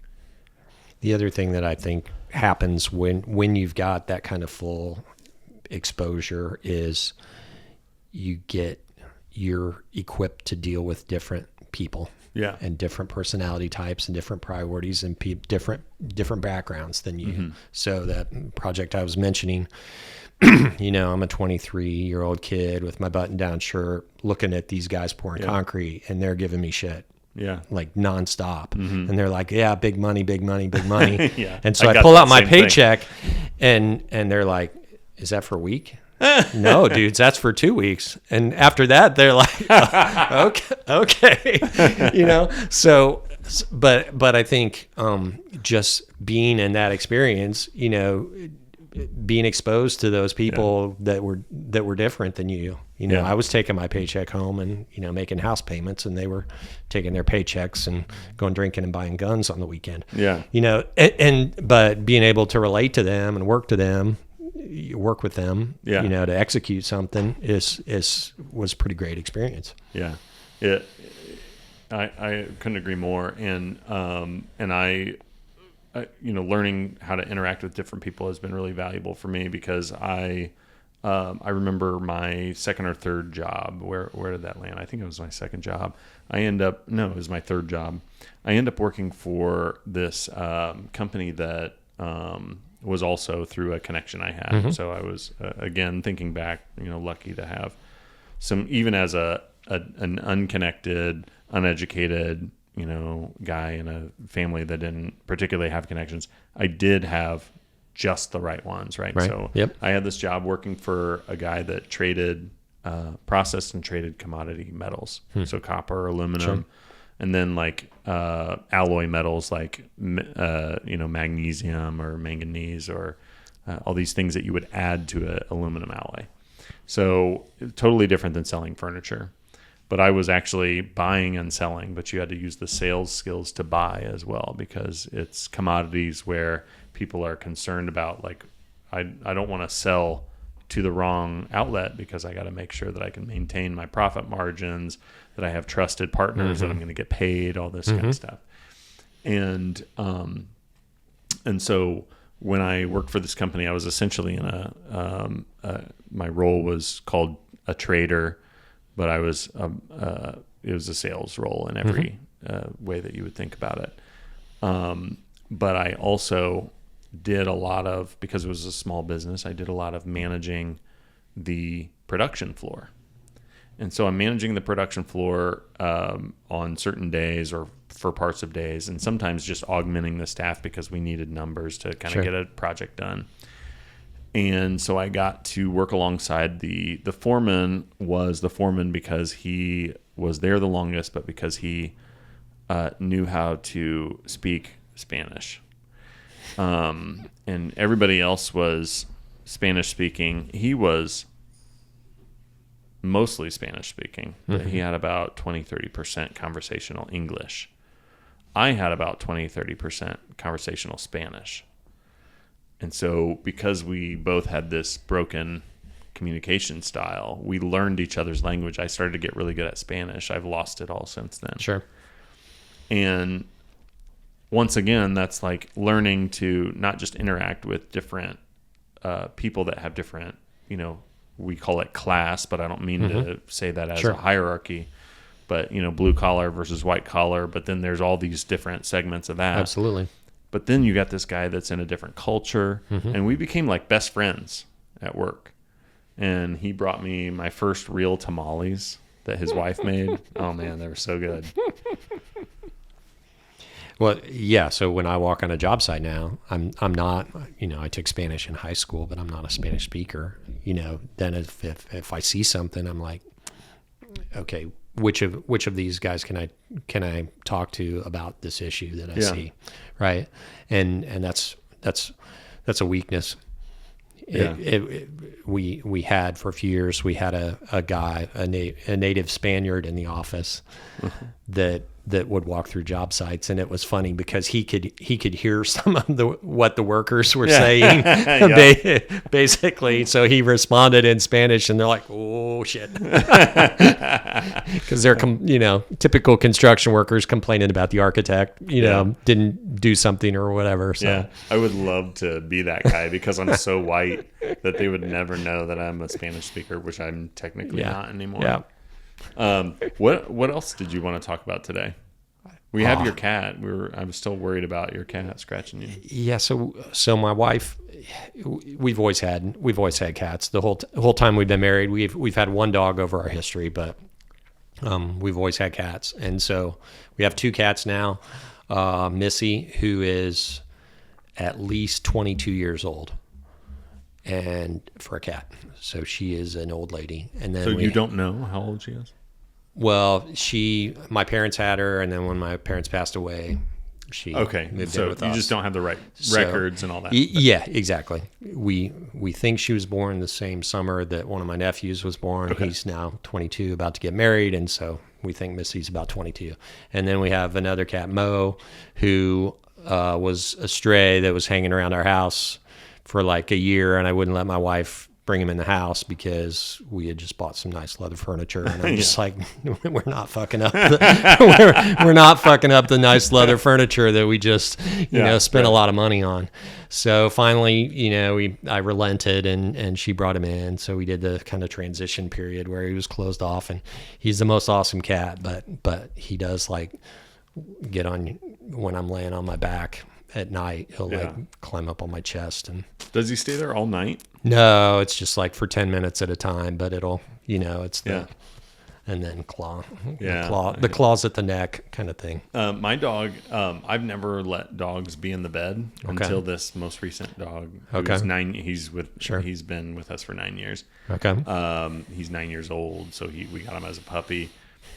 The other thing that I think happens when you've got that kind of full exposure is you're equipped to deal with different people. Yeah. And different personality types and different priorities and different backgrounds than you. So that project I was mentioning, I'm a 23-year-old kid with my button-down shirt looking at these guys pouring concrete, and they're giving me shit. Yeah. Like nonstop. And they're like, yeah, big money, big money, big money. Yeah. And so I pull out my paycheck and they're like, is that for a week? No, dudes, that's for 2 weeks. And after that, they're like, okay. So, but I think, just being in that experience, being exposed to those people that were different than you. I was taking my paycheck home and, making house payments, and they were taking their paychecks and going drinking and buying guns on the weekend. Yeah. But being able to relate to them and work with them, to execute something was a pretty great experience. Yeah. I couldn't agree more. And I learning how to interact with different people has been really valuable for me, because I remember my second or third job. Where did that land? I think it was my second job. It was my third job. I ended up working for this company that was also through a connection I had. So I was, again, thinking back, lucky to have some, even as an unconnected, uneducated, guy in a family that didn't particularly have connections. I did have just the right ones, right? So I had this job working for a guy that traded, processed and traded commodity metals. So copper, aluminum, and then like alloy metals like magnesium or manganese or all these things that you would add to an aluminum alloy. So totally different than selling furniture. But I was actually buying and selling, but you had to use the sales skills to buy as well, because it's commodities where people are concerned about, like, I don't want to sell to the wrong outlet, because I got to make sure that I can maintain my profit margins, that I have trusted partners, that I'm going to get paid, all this kind of stuff. And so when I worked for this company, I was essentially in my role was called a trader, but I was it was a sales role in every way that you would think about it. But I also did a lot of, because it was a small business, I did a lot of managing the production floor. And so I'm managing the production floor on certain days or for parts of days, and sometimes just augmenting the staff because we needed numbers to kind of get a project done. And so I got to work alongside the foreman. Was the foreman because he was there the longest, but because he knew how to speak Spanish. And everybody else was Spanish speaking. He was mostly Spanish speaking, but he had about 20-30% conversational English. I had about 20-30% conversational Spanish. And so because we both had this broken communication style, we learned each other's language. I started to get really good at Spanish. I've lost it all since then. Sure. And once again, that's like learning to not just interact with different people that have different, we call it class, but I don't mean to say that as a hierarchy, but, blue collar versus white collar. But then there's all these different segments of that. Absolutely. But then you got this guy that's in a different culture, and we became like best friends at work. And he brought me my first real tamales that his wife made. Oh man, they were so good. Well, yeah. So when I walk on a job site now, I'm not, I took Spanish in high school, but I'm not a Spanish speaker. Then if I see something, I'm like, okay, which of these guys can I talk to about this issue that I see, right? And that's a weakness. we had for a few years, we had a guy, a native Spaniard in the office that would walk through job sites, and it was funny because he could hear some of what the workers were saying, basically. So he responded in Spanish, and they're like, "Oh shit," because they're typical construction workers complaining about the architect, didn't do something or whatever. So. Yeah, I would love to be that guy because I'm so white that they would never know that I'm a Spanish speaker, which I'm technically not anymore. Yeah. What else did you want to talk about today? We have your cat. I was still worried about your cat scratching you. Yeah. So my wife, we've always had cats the whole time we've been married. We've had one dog over our history, but we've always had cats, and so we have 2 cats now. Missy, who is at least 22 years old, and for a cat, so she is an old lady. And then you don't know how old she is? Well, my parents had her, and then when my parents passed away, she moved in with us. You just don't have the right records and all that. Yeah, exactly. We think she was born the same summer that one of my nephews was born. Okay. He's now 22, about to get married, and so we think Missy's about 22. And then we have another cat, Mo, who was a stray that was hanging around our house for like a year, and I wouldn't let my wife bring him in the house because we had just bought some nice leather furniture, and I'm just like, we're not fucking up we're not fucking up the nice leather furniture that we just spent a lot of money on. So finally, I relented, and she brought him in. So we did the kind of transition period where he was closed off, and he's the most awesome cat, but he does like get on when I'm laying on my back at night. He'll like climb up on my chest. And does he stay there all night? No, it's just like for 10 minutes at a time, but it'll, it's the, and then the claws at the neck kind of thing. My dog, I've never let dogs be in the bed until this most recent dog. Who's 9. He's been with us for 9 years. Okay. He's 9 years old. So we got him as a puppy,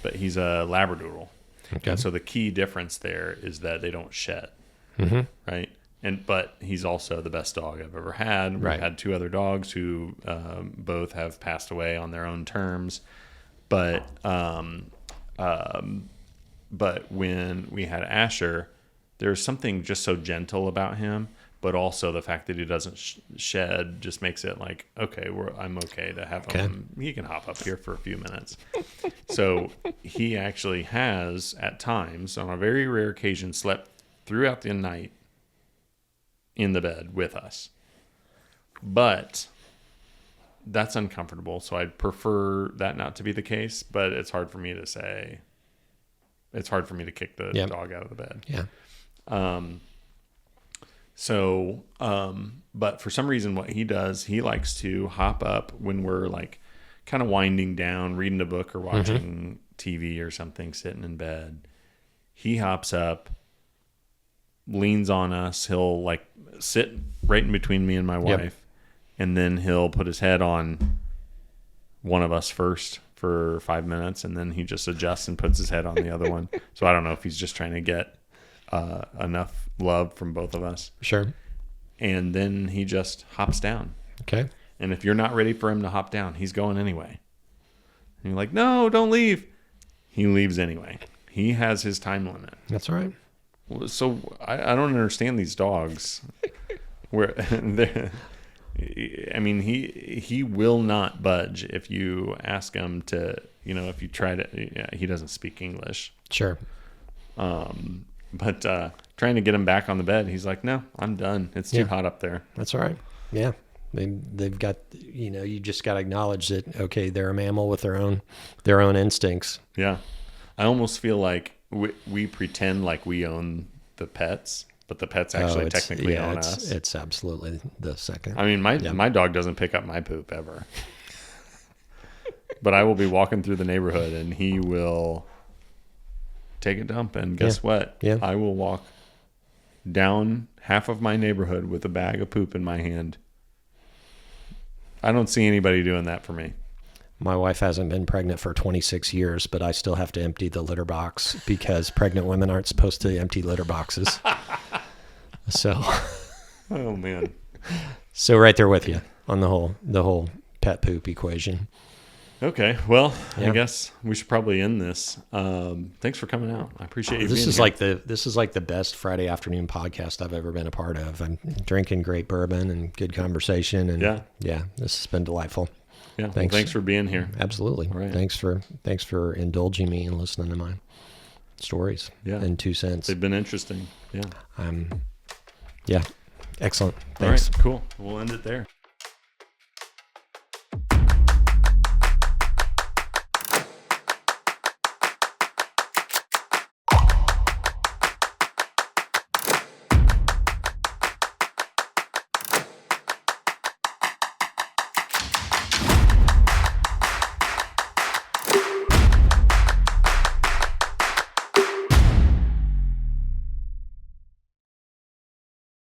but he's a Labradoodle. Okay. And so the key difference there is that they don't shed. Mm-hmm. Right. But he's also the best dog I've ever had. We've had 2 other dogs who both have passed away on their own terms. But when we had Asher, there's something just so gentle about him. But also the fact that he doesn't shed just makes it like, okay, I'm okay to have him. He can hop up here for a few minutes. So he actually has, at times, on a very rare occasion, slept throughout the night in the bed with us. But that's uncomfortable, so I'd prefer that not to be the case, but it's hard for me to say. It's hard for me to kick the dog out of the bed. Yeah. But for some reason what he does, he likes to hop up when we're like kind of winding down, reading a book or watching TV or something, sitting in bed. He hops up, leans on us. He'll like sit right in between me and my wife, and then he'll put his head on one of us first for 5 minutes, and then he just adjusts and puts his head on the other one. So I don't know if he's just trying to get enough love from both of us. Sure. And then he just hops down. Okay. And if you're not ready for him to hop down, he's going anyway. And you're like, no, don't leave. He leaves anyway. He has his time limit. That's right. So I don't understand these dogs. Where I mean, he will not budge if you ask him to. If you try to, he doesn't speak English. Sure. But trying to get him back on the bed, he's like, no, I'm done. It's too hot up there. That's all right. Yeah. They've got, you just got to acknowledge that, okay, they're a mammal with their own instincts. Yeah. I almost feel like we pretend like we own the pets, but the pets actually technically own us. It's absolutely the second. I mean, my dog doesn't pick up my poop ever. But I will be walking through the neighborhood and he will take a dump, and guess what? Yeah. I will walk down half of my neighborhood with a bag of poop in my hand. I don't see anybody doing that for me. My wife hasn't been pregnant for 26 years, but I still have to empty the litter box because pregnant women aren't supposed to empty litter boxes. So. Oh, man. So right there with you. on the whole pet poop equation. Okay, well, Yeah. I guess we should probably end this. Thanks for coming out. I appreciate you. This being is here. like the best Friday afternoon podcast I've ever been a part of. I'm drinking great bourbon and good conversation, and yeah, this has been delightful. Yeah, Thanks. well, thanks for being here. Absolutely. All right. Thanks for indulging me and listening to my stories. Yeah. And 2 cents. They've been interesting. Yeah. Yeah. Excellent. All Thanks. right, cool. We'll end it there.